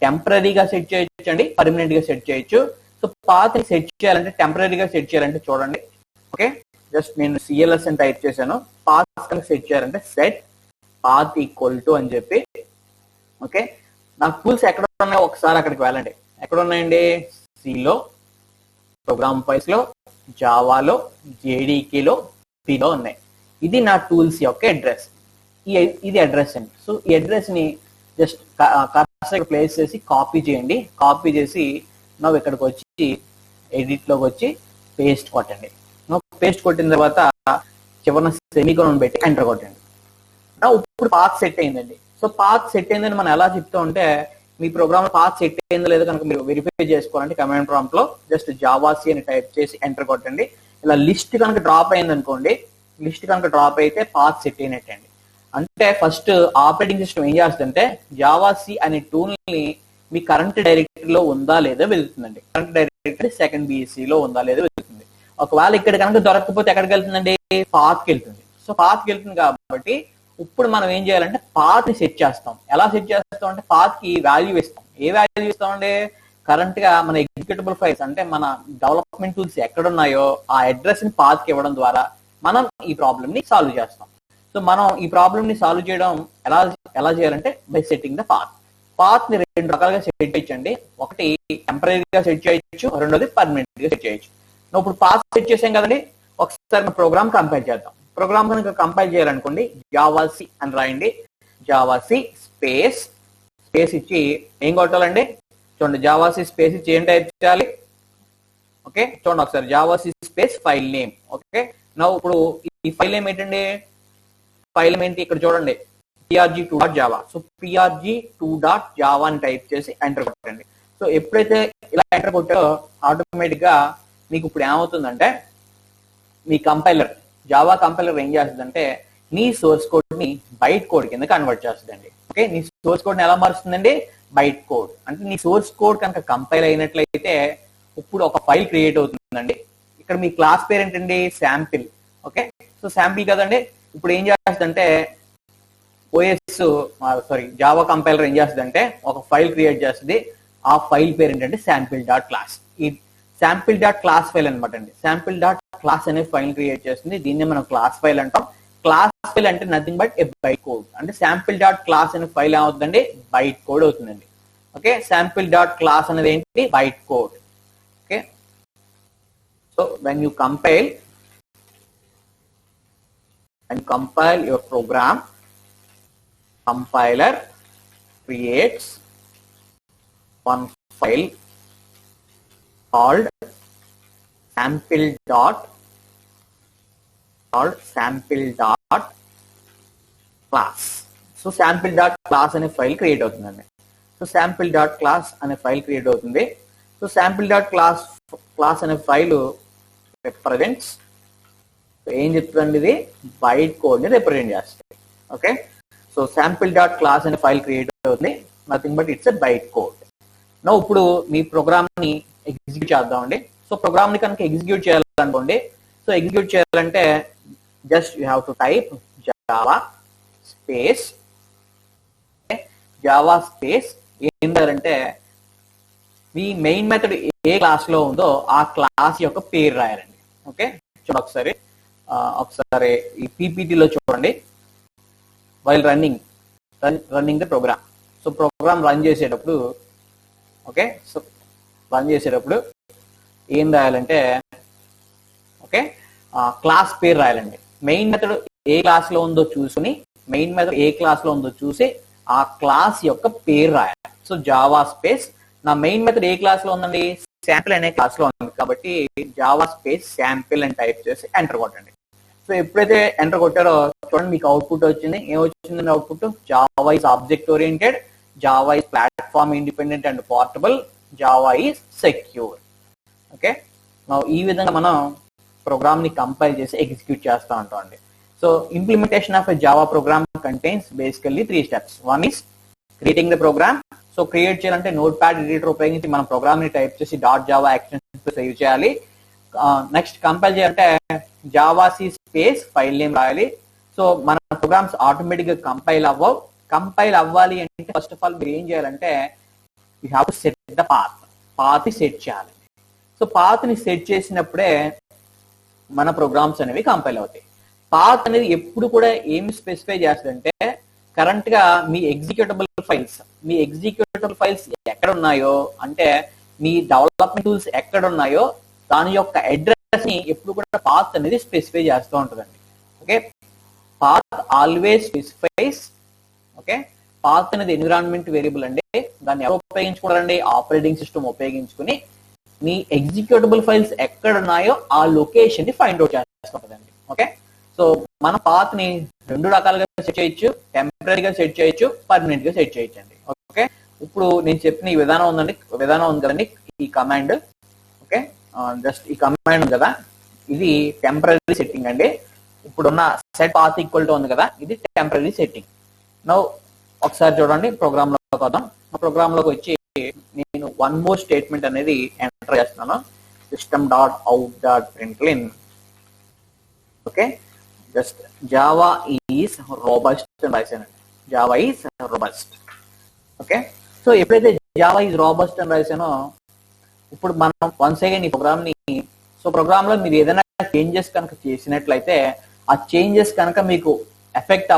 టెంపరీగా సెట్ చేయొచ్చు అండి, పర్మనెంట్ గా సెట్ చేయొచ్చు. సో పాత్ ని సెట్ చేయాలంటే టెంపరీగా సెట్ చేయాలంటే చూడండి. ఓకే, జస్ట్ నేను సిఎల్ఎస్ అని టైప్ చేశాను. పాత్ కనుక సెట్ చేయాలంటే సెట్ పాత్ ఈక్వల్ టు అని చెప్పి. ఓకే, నాకు టూల్స్ ఎక్కడ ఉన్నాయో ఒకసారి అక్కడికి వెళ్ళండి. ఎక్కడ ఉన్నాయండి? సిలో, ప్రోగ్రామ్ ఫైల్స్ లో, జావాలో, జేడీకేలో, పిలో ఉన్నాయి. ఇది నా టూల్స్ యొక్క అడ్రస్. ఇది అడ్రస్ అండి. సో ఈ అడ్రస్ ని జస్ట్ ప్లేస్ చేసి కాపీ చేయండి. కాపీ చేసి నువ్వు ఇక్కడికి వచ్చి ఎడిట్ లోకి వచ్చి పేస్ట్ కొట్టండి. పేస్ట్ కొట్టిన తర్వాత చివరిన సెమీకోలన్ పెట్టి ఎంటర్ కొట్టండి. ఇప్పుడు పాత్ సెట్ అయిందండి. సో పాత్ సెట్ అయిందని మనం ఎలా చెప్తా ఉంటే మీ ప్రోగ్రామ్ పాత్ సెట్ అయిందో లేదో కనుక మీరు వెరిఫై చేసుకోవాలంటే కమాండ్ ప్రాంప్ట్ లో జస్ట్ జావాసి అని టైప్ చేసి ఎంటర్ కొట్టండి. ఇలా లిస్ట్ కనుక డ్రాప్ అయింది అనుకోండి, లిస్ట్ కనుక డ్రాప్ అయితే పాత్ సెట్ అయినట్టండి. అంటే ఫస్ట్ ఆపరేటింగ్ సిస్టమ్ ఏం చేస్తుందంటే జావాసి అనే టూల్ ని మీ కరెంట్ డైరెక్టరీలో ఉందా లేదా వెతుకుతుందండి. కరెంట్ డైరెక్టరీ సెకండ్ బిఎస్సి లో ఉందా లేదా వెతుకుతుంది. ఒకవేళ ఇక్కడ కనుక దొరకకపోతే ఎక్కడికి వెళ్తుందండి? పాత్కి వెళ్తుంది. సో పాత్కి వెళ్తుంది కాబట్టి ఇప్పుడు మనం ఏం చేయాలంటే పాత్ ని సెట్ చేస్తాం. ఎలా సెట్ చేస్తాం అంటే పాత్ కి వాల్యూ ఇస్తాం. ఏ వాల్యూ ఇస్తామంటే కరెంట్ గా మన ఎగ్జిక్యూటబుల్ ఫైల్స్ అంటే మన డెవలప్మెంట్ టూల్స్ ఎక్కడున్నాయో ఆ అడ్రస్ ని పాత్ కి ఇవ్వడం ద్వారా మనం ఈ ప్రాబ్లమ్ ని సాల్వ్ చేస్తాం. సో మనం ఈ ప్రాబ్లమ్ ని సాల్వ్ చేయడం ఎలా చేయాలంటే by setting the path. Path ని రెండు రకాలుగా సెట్ చేయొచ్చండి. ఒకటి టెంపరీగా సెట్ చేయొచ్చు, రెండోది పర్మనెంట్ గా సెట్ చేయొచ్చు. ఇప్పుడు పాత్ సెట్ చేసాం కదండి, ఒకసారి మన ప్రోగ్రామ్ కంపైల్ చేద్దాం. ప్రోగ్రామ్ కనుక కంపైల్ చేయాలనుకోండి జావాసి అని రాయండి. జావాసి స్పేస్ స్పేస్ ఇచ్చి ఏం కొట్టాలండి? చూడండి, జావాసి స్పేస్ ఇచ్చి ఏం టైప్ చేయాలి? ఓకే, చూడండి ఒకసారి జావాసి స్పేస్ ఫైల్ నేమ్. ఓకే, నా ఇప్పుడు ఈ ఫైల్ నేమ్ ఏంటండి? ఫైల్ నేమ్ ఏంటి? ఇక్కడ చూడండి prg2.java. సో prg2.java అని టైప్ చేసి ఎంటర్ కొట్టండి. సో ఎప్పుడైతే ఇలా ఎంటర్ కొట్టారో ఆటోమేటిక్ గా మీకు ఇప్పుడు ఏమవుతుందంటే మీ కంపైలర్ జావా కంపైలర్ ఏం చేస్తుందంటే మీ సోర్స్ కోడ్ ని బైట్ కోడ్ కింద కన్వర్ట్ చేస్తుందండి. ఓకే, నీ సోర్స్ కోడ్ ని ఎలా మారుస్తుందండి? Byte code. అంటే నీ సోర్స్ కోడ్ కనుక కంపైల్ అయినట్లయితే ఇప్పుడు ఒక ఫైల్ క్రియేట్ అవుతుందండి. ఇక్కడ మీ క్లాస్ పేరు ఏంటండి? శాంపిల్. ఓకే, సో శాంపిల్ కదండి. ఇప్పుడు ఏం చేస్తుందంటే జావా కంపైలర్ ఏం చేస్తుందంటే ఒక ఫైల్ క్రియేట్ చేస్తుంది. ఆ ఫైల్ పేరు ఏంటంటే శాంపిల్ డాట్ క్లాస్. ఈ శాంపిల్ డాట్ క్లాస్ ఫైల్ అనమాట అండి. శాంపిల్ డాట్ క్లాస్ అనే ఫైల్ క్రియేట్ చేస్తుంది. దీన్ని మనం క్లాస్ ఫైల్ అంటాం. క్లాస్ ఫైల్ అంటే nothing but a byte code. అంటే శాంపిల్ డాట్ క్లాస్ అనే ఫైల్ ఏమవుతుందండి? బైట్ కోడ్ అవుతుందండి. ఓకే, శాంపిల్ డాట్ క్లాస్ అనేది ఏంటి? Byte code. Okay, so when you compile your program, compiler creates one file called sample dot class. So sample dot class అనే ఫైల్ క్రియేట్ అవుతుందండి. సో sample dot class అనే ఫైల్ క్రియేట్ అవుతుంది. సో sample dot class అనే ఫైల్ రిప్రజెంట్స్ ఏం చెప్తుందండి? ఇది బైట్ కోడ్ ని రిప్రజెంట్ చేస్తుంది. Okay, so sample dot class అనే ఫైల్ క్రియేట్ అవుతుంది. Nothing but it's a byte code. Now ఇప్పుడు మీ ప్రోగ్రామ్ ని ఎగ్జిక్యూట్ చేద్దామండి. సో ప్రోగ్రామ్ ని కనుక ఎగ్జిక్యూట్ చేయాలనుకోండి, సో ఎగ్జిక్యూట్ చేయాలంటే just you have to type Java space ఏం చేయాలంటే మీ మెయిన్ మెథడ్ ఏ క్లాస్ లో ఉందో ఆ క్లాస్ యొక్క పేరు రాయాలండి. ఓకే, చూడండి ఒకసారి ఈ పీపీటీలో చూడండి. While running the program. So program run చేసేటప్పుడు ఓకే, సో రన్ చేసేటప్పుడు ఏం రాయాలంటే ఓకే క్లాస్ పేరు రాయాలండి. మెయిన్ మెథడ్ ఏ క్లాస్ లో ఉందో చూసి ఆ క్లాస్ యొక్క పేరు రాయాలి. సో జావా స్పేస్ నా మెయిన్ మెథడ్ ఏ క్లాస్ లో ఉందండి? శాంపిల్ అనే క్లాస్ లో ఉంది కాబట్టి జావా స్పేస్ శాంపిల్ అని టైప్ చేసి ఎంటర్ కొట్టండి. సో ఎప్పుడైతే ఎంటర్ కొట్టారో చూడండి మీకు అవుట్పుట్ వచ్చింది. ఏం వచ్చిందండి output? Java is object oriented, Java is platform independent and portable, Java is secure. Okay, ఈ విధంగా మనం ప్రోగ్రామ్ ని కంపైల్ చేసి ఎగ్జిక్యూట్ చేస్తూ ఉంటాం అండి. So implementation of a Java program contains basically 3 steps. One is creating the program. So create చేయాలంటే నోట్ ప్యాడ్ ఎడిటర్ ఉపయోగించి మన ప్రోగ్రామ్ ని టైప్ చేసి .java యాక్షన్స్ సేవ్ చేయాలి. నెక్స్ట్ కంపైల్ చేయాలంటే జావాసి స్పేస్ ఫైల్ నేమ్ రాయాలి. సో మన ప్రోగ్రామ్స్ ఆటోమేటిక్ గా కంపైల్ అవ్వాలి అంటే ఫస్ట్ ఆఫ్ ఆల్ మీరు ఏం చేయాలంటే you have to set the path ని సెట్ చేయాలి. సో పాత్ ని సెట్ చేసినప్పుడే మన ప్రోగ్రామ్స్ అనేవి కంపైల్ అవుతాయి. పాత్ అనేది ఎప్పుడు కూడా ఏం స్పెసిఫై చేస్తుందంటే కరెంట్ గా మీ ఎగ్జిక్యూటబుల్ ఫైల్స్ ఎక్కడ ఉన్నాయో, అంటే మీ డెవలప్మెంట్ టూల్స్ ఎక్కడ ఉన్నాయో దాని యొక్క అడ్రస్ ని ఎప్పుడు కూడా పాత్ అనేది స్పెసిఫై చేస్తూ ఉంటుందండి. Okay, path always specifies. Okay, path అనేది ఎన్విరాన్మెంట్ వేరియబుల్ అండి. దాన్ని ఎవరు ఉపయోగించుకోవాలండి? ఆపరేటింగ్ సిస్టమ్ ఉపయోగించుకుని మీ ఎగ్జిక్యూటబుల్ ఫైల్స్ ఎక్కడ ఉన్నాయో ఆ లొకేషన్ ని ఫైండ్ అవుట్ చేస్తుంటదండి. ఓకే, సో మన పాత్ ని 2 రకాలుగా సెట్ చేయొచ్చు. టెంపరీగా సెట్ చేయొచ్చు, పర్మనెంట్ గా సెట్ చేయొచ్చు అండి. ఓకే, ఇప్పుడు నేను చెప్పిన ఈ విధానం ఉంది కదండి, ఈ కమాండ్. ఓకే, జస్ట్ ఈ కమాండ్ ఉంది కదా, ఇది టెంపరీ సెట్టింగ్ అండి. ఇప్పుడున్న సెట్ పాత్ ఈక్వల్ టు ఉంది కదా, ఇది టెంపరీ సెట్టింగ్. నౌ ఒకసారి చూడండి, ప్రోగ్రామ్ లోకి వద్దాం. ప్రోగ్రామ్ లోకి వచ్చి నేను వన్ మోర్ స్టేట్మెంట్ అనేది ఎంటర్ చేస్తున్నాను. system.out.println. Okay, just Java is robust అని రాశానండి. Java is robust. Okay, so ఎప్పుడైతే జావా ఈజ్ రోబస్ట్ అని రాశానో ఇప్పుడు మనం వన్స్ అగైన్ ఈ ప్రోగ్రామ్ లో మీరు ఏదైనా చేంజెస్ కనుక చేసినట్లయితే ఆ చేంజెస్ కనుక మీకు ఎఫెక్ట్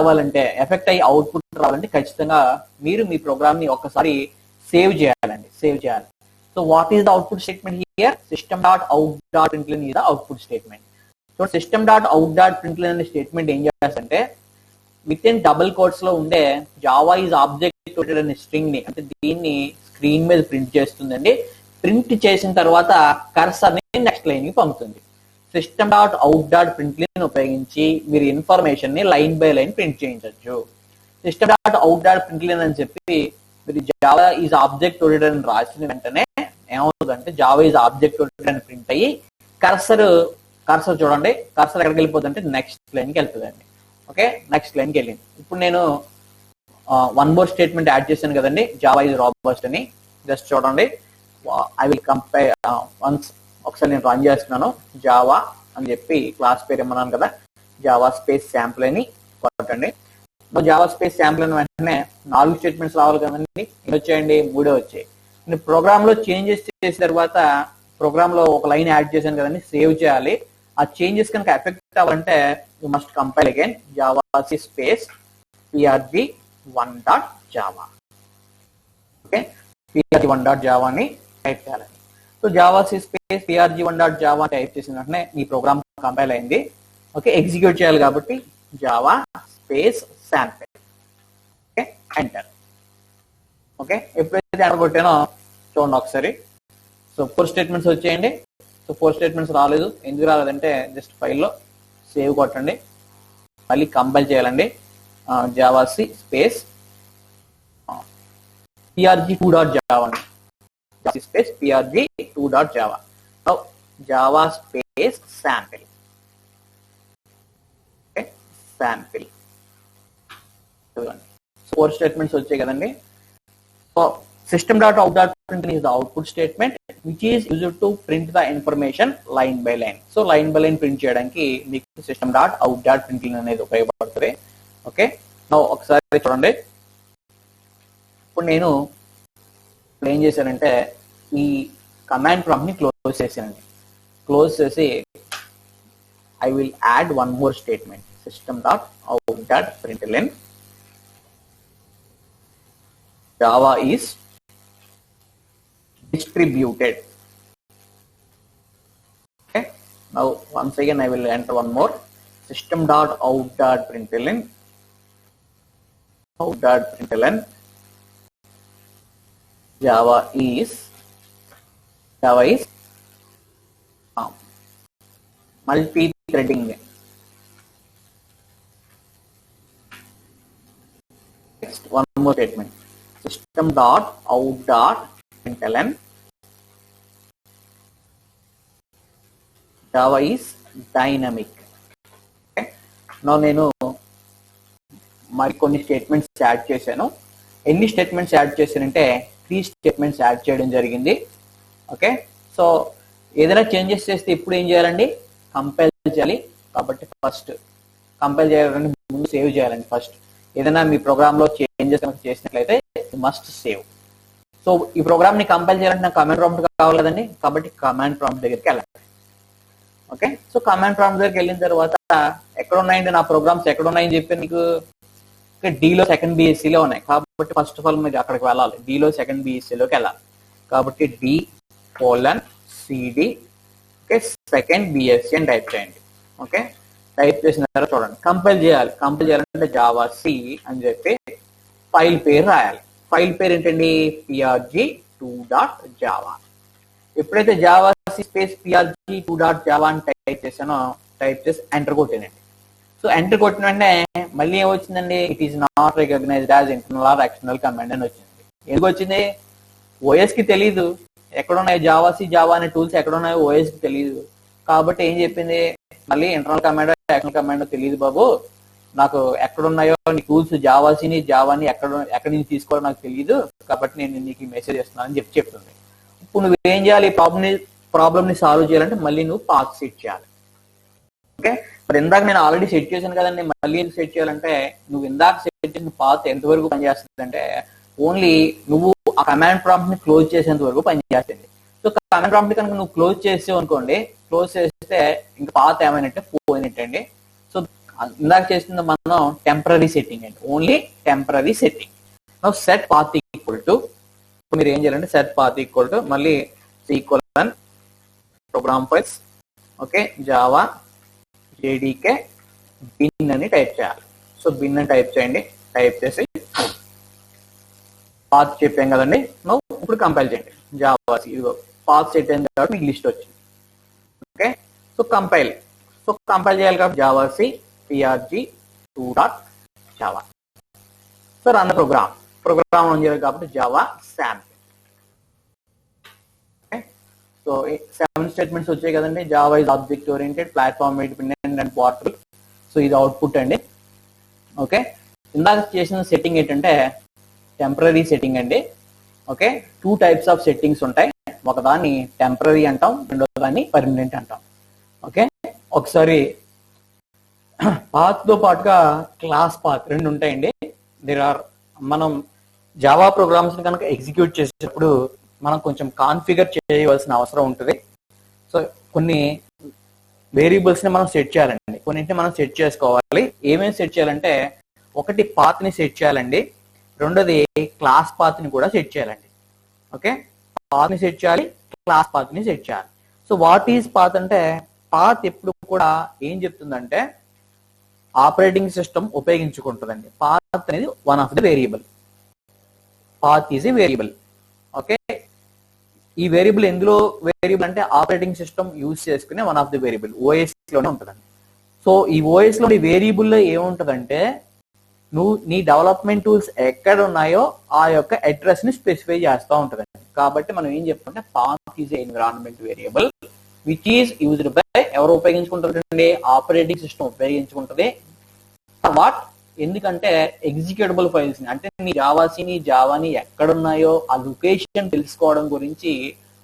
అయ్యి అవుట్పుట్ రావాలంటే ఖచ్చితంగా మీరు మీ ప్రోగ్రామ్ ని ఒక్కసారి సేవ్ చేయాలి. So what is the output statement here? system.out.println is the output statement. So system.out.println అనే స్టేట్మెంట్ ఏం చేస్తుందంటే విత్ ఇన్ డబుల్ కోట్స్ లో ఉండే జావా ఈజ్ ఆబ్జెక్ట్ ఓరియెంటెడ్ అనే స్ట్రింగ్ ని, అంటే దీన్ని స్క్రీన్ మీద ప్రింట్ చేస్తుందండి. ప్రింట్ చేసిన తర్వాత కర్సర్ ని నెక్స్ట్ లైన్ కి పంపుతుంది. system.out.println ఉపయోగించి మీరు ఇన్ఫర్మేషన్ ని లైన్ బై లైన్ ప్రింట్ చేయించవచ్చు. system.out.println అని చెప్పి మీరు జావా ఈజ్ ఆబ్జెక్ట్ ఓరియెంటెడ్ అని రాసిన వెంటనే ఏమవుతుందంటే జావా ఈజ్ ఆబ్జెక్ట్ ఓరియెంటెడ్ అని ప్రింట్ అయ్యి కర్సర్ చూడండి, కర్సర్ ఎక్కడికి వెళ్ళిపోతుంది అంటే నెక్స్ట్ లైన్ కి వెళ్తుందండి. ఓకే, నెక్స్ట్ లైన్ కి వెళ్ళింది. ఇప్పుడు నేను వన్ మోర్ స్టేట్మెంట్ యాడ్ చేశాను కదండి, జావా ఈజ్ రోబస్ట్ అని. జస్ట్ చూడండి, ఐ విల్ కంపైల్ వన్స్. ఒకసారి నేను రన్ చేస్తున్నాను. జావా అని చెప్పి క్లాస్ పేరు ఏమన్నాను కదా, జావా స్పేస్ శాంపుల్ అని కొట్టండి. జావా స్పేస్ శాంపుల్ అని వెంటనే 4 స్టేట్మెంట్స్ రావాలి కదండి. ఎన్ని వచ్చాయండి? 3 వచ్చాయి. నేను ప్రోగ్రామ్ లో చేంజెస్ చేసిన తర్వాత ప్రోగ్రామ్ లో ఒక లైన్ యాడ్ చేశాను కదండి, సేవ్ చేయాలి. ఆ చేంజెస్ కనుక ఎఫెక్ట్ అవ్వాలంటే you must compile again జావాసి space prg1.java. Okay, prg1.java అని టైప్ చేయాలి. సో జావాసి స్పేస్ prg1.java టైప్ చేసిన వెంటనే ఈ ప్రోగ్రామ్ కంపైల్ అయింది. ఓకే, ఎగ్జిక్యూట్ చేయాలి కాబట్టి Java space sample. Okay, enter. Okay, ఎప్పుడైతే ఎంటర్ కొట్టానో చూడండి ఒకసారి. సో 4 స్టేట్మెంట్స్ వచ్చేయండి. సో 4 స్టేట్మెంట్స్ రాలేదు. ఎందుకు రాలేదంటే జస్ట్ ఫైల్లో సేవ్ కొట్టండి, మళ్ళీ కంపైల్ చేయాలండి. జావాసి space prg2.java space prg2.java. Java space sample. Okay, sample. 4 statements వచ్చాయి కదండి. So system.out.println is the output statement which is used to print the information line by line. So line by line print చేయడానికి మీకు system.out.println అనేది ఉపయోగపడుతుంది. ఓకే, నౌ ఒకసారి చూడండి. ఇప్పుడు నేను ఏం చేశానంటే ఈ కమాండ్ ప్రాంప్ట్ ని క్లోజ్ చేశానండి. క్లోజ్ చేసి I will add one more statement, system.out.println Java is distributed. Okay, now once again I will enter one more, system.out.println Java is multi-threading. Next, one more statement, system.out.println Java is dynamic. Okay, నేను మరి కొన్ని స్టేట్మెంట్స్ యాడ్ చేశాను. ఎన్ని స్టేట్మెంట్స్ యాడ్ చేశానంటే 3 స్టేట్మెంట్స్ యాడ్ చేయడం జరిగింది. ఓకే, సో ఏదైనా చేంజెస్ చేస్తే ఇప్పుడు ఏం చేయాలండి, కంపైల్ చేయాలి. కాబట్టి ఫస్ట్ కంపైల్ చేయాలంటే ముందు సేవ్ చేయాలండి. ఫస్ట్ ఏదైనా మీ ప్రోగ్రామ్లో చేంజెస్ కనుక చేసినట్లయితే మస్ట్ సేవ్. సో ఈ ప్రోగ్రామ్ని కంపైల్ చేయాలంటే నాకు కమాండ్ ప్రాంప్ట్ కావాలి కదండి, కాబట్టి కమాండ్ ప్రాంప్ట్ దగ్గరికి వెళ్ళాలి. ఓకే, సో కమాండ్ ప్రాంప్ట్ దగ్గరికి వెళ్ళిన తర్వాత ఎక్కడ ఉన్నాయండి నా ప్రోగ్రామ్స్, ఎక్కడ ఉన్నాయని చెప్పి నీకు డీలో సెకండ్ బిఎస్సిలో ఉన్నాయి. కాబట్టి ఫస్ట్ ఆఫ్ ఆల్ మీరు అక్కడికి వెళ్ళాలి, డీలో సెకండ్ బిఎస్సిలోకి వెళ్ళాలి. కాబట్టి D:CD ఓకే సెకండ్ బిఎస్సి అని టైప్ చేయండి. ఓకే, టైప్ చేసిన తర్వాత చూడండి కంపైల్ చేయాలి. కంపైల్ చేయాలంటే జావా సి అని చెప్పి ఫైల్ పేరు రాయాలి. ఫైల్ పేరు ఏంటండి, prg2.java. ఎప్పుడైతే జావా సి స్పేస్ prg2.java అని టైప్ చేశానో, టైప్ చేసి ఎంటర్ కొట్టానండి. సో ఎంటర్ కొట్టిన వెంటనే మళ్ళీ ఏమొచ్చిందండి, it is not recognized as internal or external command అని వచ్చింది. ఎందుకు వచ్చింది, ఓఎస్ కి తెలీదు ఎక్కడున్నాయి జావా సి జావా అనే టూల్స్ ఎక్కడున్నాయో ఓఎస్ కి తెలియదు. కాబట్టి ఏం చెప్పింది, మళ్ళీ ఇంటర్నల్ కమాండ్ ఎక్స్టర్నల్ కమాండ్ తెలియదు బాబు, నాకు ఎక్కడున్నాయో నీ టూల్స్ జావాసిని జావాని ఎక్కడి నుంచి తీసుకోవాలో నాకు తెలియదు, కాబట్టి నేను నీకు మెసేజ్ చేస్తున్నాను అని చెప్తుంది. ఇప్పుడు నువ్వు ఏం చేయాలి, ప్రాబ్లమ్ ని సాల్వ్ చేయాలంటే మళ్ళీ నువ్వు పాత్ సెట్ చేయాలి. ఓకే, మరి ఇందాక నేను ఆల్రెడీ సెట్ చేశాను కదండి, మళ్ళీ ఎందుకు సెట్ చేయాలంటే నువ్వు ఇందాక సెట్ చేసిన పాత్ ఎంతవరకు పనిచేస్తుంది అంటే ఓన్లీ నువ్వు ఆ కమాండ్ ప్రాంప్ట్ ని క్లోజ్ చేసేంత వరకు పనిచేస్తుంది. సో కమాండ్ ప్రాంప్ట్ కనుక నువ్వు క్లోజ్ చేసావు అనుకోండి, క్లోజ్ చేస్తే ఇంకా పాత్ ఏమైనట్టే పోయినట్టండి. సో ఇందాక చేసింది మనం టెంపరీ సెట్టింగ్ అండి, only temporary setting. Set path equal to, మీరు ఏం చేయాలంటే సెట్ పాత్ ఈక్వల్ టు మళ్ళీ equal program files okay Java JDK bin అని టైప్ చేయాలి. సో బిన్ అని టైప్ చేయండి. టైప్ చేసి పాత్ చెప్పాం కదండి, ఇప్పుడు కంపైల్ చేయండి. జావా ఇదిగో పాత్ సెట్ అయింది కాబట్టి మీకు లిస్ట్ వచ్చింది. ఓకే, సో కంపైల్ చేయాలి కాబట్టి Java C prg2.java. So run program on చేయాలి కాబట్టి Java sample. Okay, so 7 statements వచ్చాయి కదండి. Java is object oriented, platform independent and portable. So ఇది అవుట్పుట్ అండి. ఓకే, ఇందాక చేసిన సెట్టింగ్ ఏంటంటే టెంపరీ సెట్టింగ్ అండి. ఓకే, 2 టైప్స్ ఆఫ్ సెట్టింగ్స్ ఉంటాయి, ఒకదాన్ని టెంపరీ అంటాం, రెండో దాన్ని పర్మనెంట్ అంటాం. ఓకే, ఒకసారి పాత్ తో పాటుగా క్లాస్ పాత్ రెండు ఉంటాయండి. మనం జావా ప్రోగ్రామ్స్ కనుక ఎగ్జిక్యూట్ చేసేటప్పుడు మనం కొంచెం కాన్ఫిగర్ చేయవలసిన అవసరం ఉంటుంది. సో కొన్ని వేరియబుల్స్ ని మనం సెట్ చేయాలండి, కొన్నింటిని మనం సెట్ చేసుకోవాలి. ఏమేమి సెట్ చేయాలంటే ఒకటి పాత్ ని సెట్ చేయాలండి, రెండోది క్లాస్ పాత్ ని కూడా సెట్ చేయాలండి. ఓకే, పాత్ ని సెట్ చేయాలి, క్లాస్ పాత్ ని సెట్ చేయాలి. సో వాట్ ఈజ్ పాత్ అంటే, పాత్ ఎప్పుడు కూడా ఏం చెప్తుందంటే ఆపరేటింగ్ సిస్టమ్ ఉపయోగించుకుంటుందండి. పాత్ అనేది one of the variable, path is a variable. Okay, ఈ వేరియబుల్ ఎందులో వేరియబుల్ అంటే ఆపరేటింగ్ సిస్టమ్ యూజ్ చేసుకునే one of the variable OS లోనే ఉంటుందండి. సో ఈ ఓఎస్ లో వేరియబుల్లో ఏముంటుందంటే నువ్వు నీ డెవలప్మెంట్ టూల్స్ ఎక్కడ ఉన్నాయో ఆ యొక్క అడ్రస్ ని స్పెసిఫై చేస్తూ ఉంటుందండి. కాబట్టి మనం ఏం చెప్పుకుంటే path is environment variable which is used by, ఎవరు ఉపయోగించుకుంటారండి, ఆపరేటింగ్ సిస్టమ్ ఉపయోగించుకుంటుంది. వాట్, ఎందుకంటే ఎగ్జిక్యూటబుల్ ఫైల్స్ ని, అంటే నీ జావాని ఎక్కడున్నాయో ఆ లొకేషన్ తెలుసుకోవడం గురించి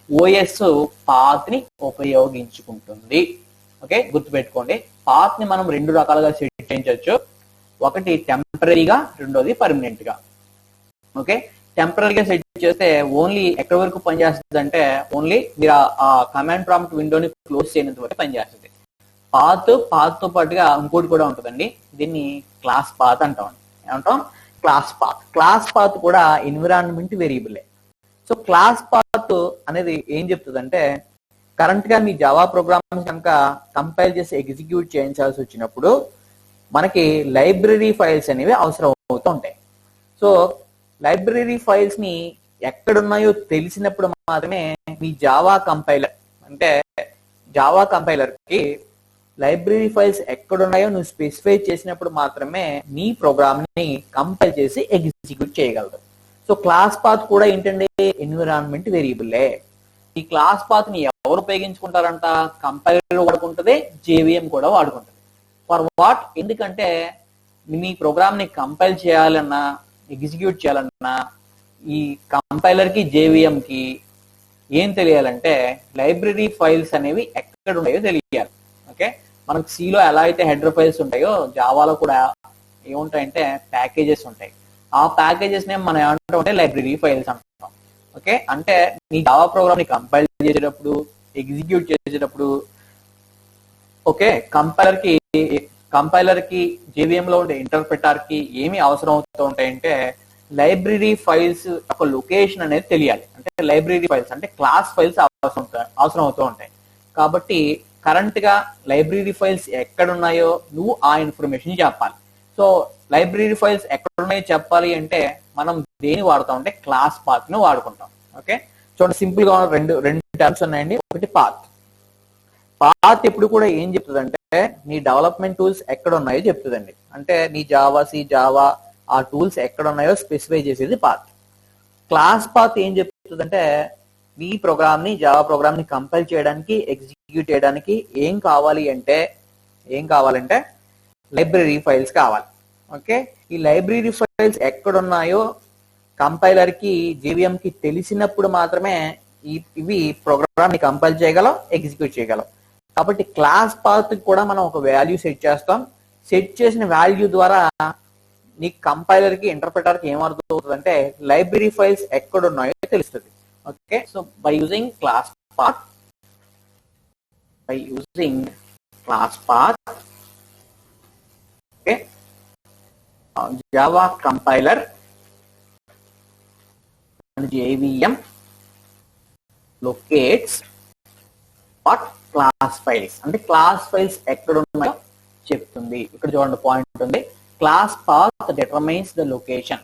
ఓఎస్ పాత్ ని ఉపయోగించుకుంటుంది. ఓకే, గుర్తుపెట్టుకోండి, పాత్ ని మనం 2 రకాలుగా సెట్ చేయించవచ్చు, ఒకటి టెంపరీగా, రెండోది పర్మనెంట్ గా. ఓకే, టెంపరీగా సెట్ చేస్తే ఓన్లీ ఎక్కడి వరకు పనిచేస్తుంది అంటే ఓన్లీ మీరు ఆ కమాండ్ ప్రాంప్ట్ విండోని క్లోజ్ చేయనంత వరకు పనిచేస్తుంది. పాత్ తో పాటుగా ఇంకోటి కూడా ఉంటుందండి, దీన్ని క్లాస్ పాత్ అంటాం. ఏమంటాం, క్లాస్ పాత్ కూడా ఎన్విరాన్మెంట్ వేరియబులే. సో క్లాస్ పాత్ అనేది ఏం చెప్తుందంటే కరెంట్ గా మీ జావా ప్రోగ్రామ్స్ కనుక కంపైల్ చేసి ఎగ్జిక్యూట్ చేయించాల్సి వచ్చినప్పుడు మనకి లైబ్రరీ ఫైల్స్ అనేవి అవసరం అవుతూ ఉంటాయి. సో లైబ్రరీ ఫైల్స్ ని ఎక్కడున్నాయో తెలిసినప్పుడు మాత్రమే మీ జావా కంపైలర్ కి లైబ్రరీ ఫైల్స్ ఎక్కడున్నాయో నువ్వు స్పెసిఫై చేసినప్పుడు మాత్రమే నీ ప్రోగ్రామ్ ని కంపైల్ చేసి ఎగ్జిక్యూట్ చేయగలదు. సో క్లాస్ పాత్ కూడా ఏంటంటే ఎన్విరాన్మెంట్ వేరియబుల్లే. ఈ క్లాస్ పాత్ ని ఎవరు ఉపయోగించుకుంటారంట, కంపైలర్ వాడుకుంటుంది, జేవిఎం కూడా వాడుకుంటుంది. For what? ఎందుకంటే మీ ప్రోగ్రామ్ని కంపైల్ చేయాలన్నా ఎగ్జిక్యూట్ చేయాలన్నా ఈ కంపైలర్కి జేవిఎంకి ఏం తెలియాలంటే లైబ్రరీ ఫైల్స్ అనేవి ఎక్కడ ఉన్నాయో తెలియాలి. ఓకే, మనకు సిలో ఎలా అయితే హెడర్ ఫైల్స్ ఉంటాయో జావాలో కూడా ఏముంటాయంటే ప్యాకేజెస్ ఉంటాయి. ఆ ప్యాకేజెస్ నే మనం ఏమంటాం లైబ్రరీ ఫైల్స్ అంటాం. ఓకే, అంటే మీ జావా ప్రోగ్రామ్ ని కంపైల్ చేసేటప్పుడు ఎగ్జిక్యూట్ చేసేటప్పుడు ఓకే కంపైలర్ కి జేవిఎం లో ఉండే ఇంటర్ప్రిటర్ కి ఏమి అవసరం అవుతూ ఉంటాయంటే లైబ్రరీ ఫైల్స్ ఒక లొకేషన్ అనేది తెలియాలి. అంటే లైబ్రరీ ఫైల్స్ అంటే క్లాస్ ఫైల్స్ అవసరం అవుతూ ఉంటాయి. కాబట్టి కరెంట్ గా లైబ్రరీ ఫైల్స్ ఎక్కడ ఉన్నాయో నువ్వు ఆ ఇన్ఫర్మేషన్ చెప్పాలి. సో లైబ్రరీ ఫైల్స్ ఎక్కడ ఉన్నాయో చెప్పాలి అంటే మనం దేని వాడతాం అంటే క్లాస్ పాత్ ను వాడుకుంటాం. ఓకే, చూడండి సింపుల్ గా రెండు టర్మ్స్ ఉన్నాయండి. ఒకటి పాత్. పాత్ ఎప్పుడు కూడా ఏం చెప్తుంది అంటే నీ డెవలప్మెంట్ టూల్స్ ఎక్కడ ఉన్నాయో చెప్తుందండి. అంటే నీ జావా ఆ టూల్స్ ఎక్కడ ఉన్నాయో స్పెసిఫై చేసేది పాత్. క్లాస్ పాత్ ఏం చెప్తుందంటే నీ ప్రోగ్రామ్ ని జావా ప్రోగ్రామ్ ని కంపైల్ చేయడానికి ఎగ్జిక్యూట్ చేయడానికి ఏం కావాలంటే లైబ్రరీ ఫైల్స్ కావాలి. ఓకే, ఈ లైబ్రరీ ఫైల్స్ ఎక్కడున్నాయో కంపైలర్ కి జేవిఎం కి తెలిసినప్పుడు మాత్రమే ఇవి ప్రోగ్రామ్ ని కంపైల్ చేయగలం, ఎగ్జిక్యూట్ చేయగలం. కాబట్టి క్లాస్ పాత్ కూడా మనం ఒక వాల్యూ సెట్ చేస్తాం. సెట్ చేసిన వాల్యూ ద్వారా నీ కంపైలర్ కి ఇంటర్ప్రిటర్ కి ఏం అర్థం అవుతుంది అంటే లైబ్రరీ ఫైల్స్ ఎక్కడున్నాయో తెలుస్తుంది. Okay, so by using class path okay, Java compiler and JVM locates what class files. అంటే క్లాస్ ఫైల్స్ ఎక్కడ ఉన్నాయో చెప్తుంది. ఇక్కడ చూడండి పాయింట్ ఉంది, class path determines the location.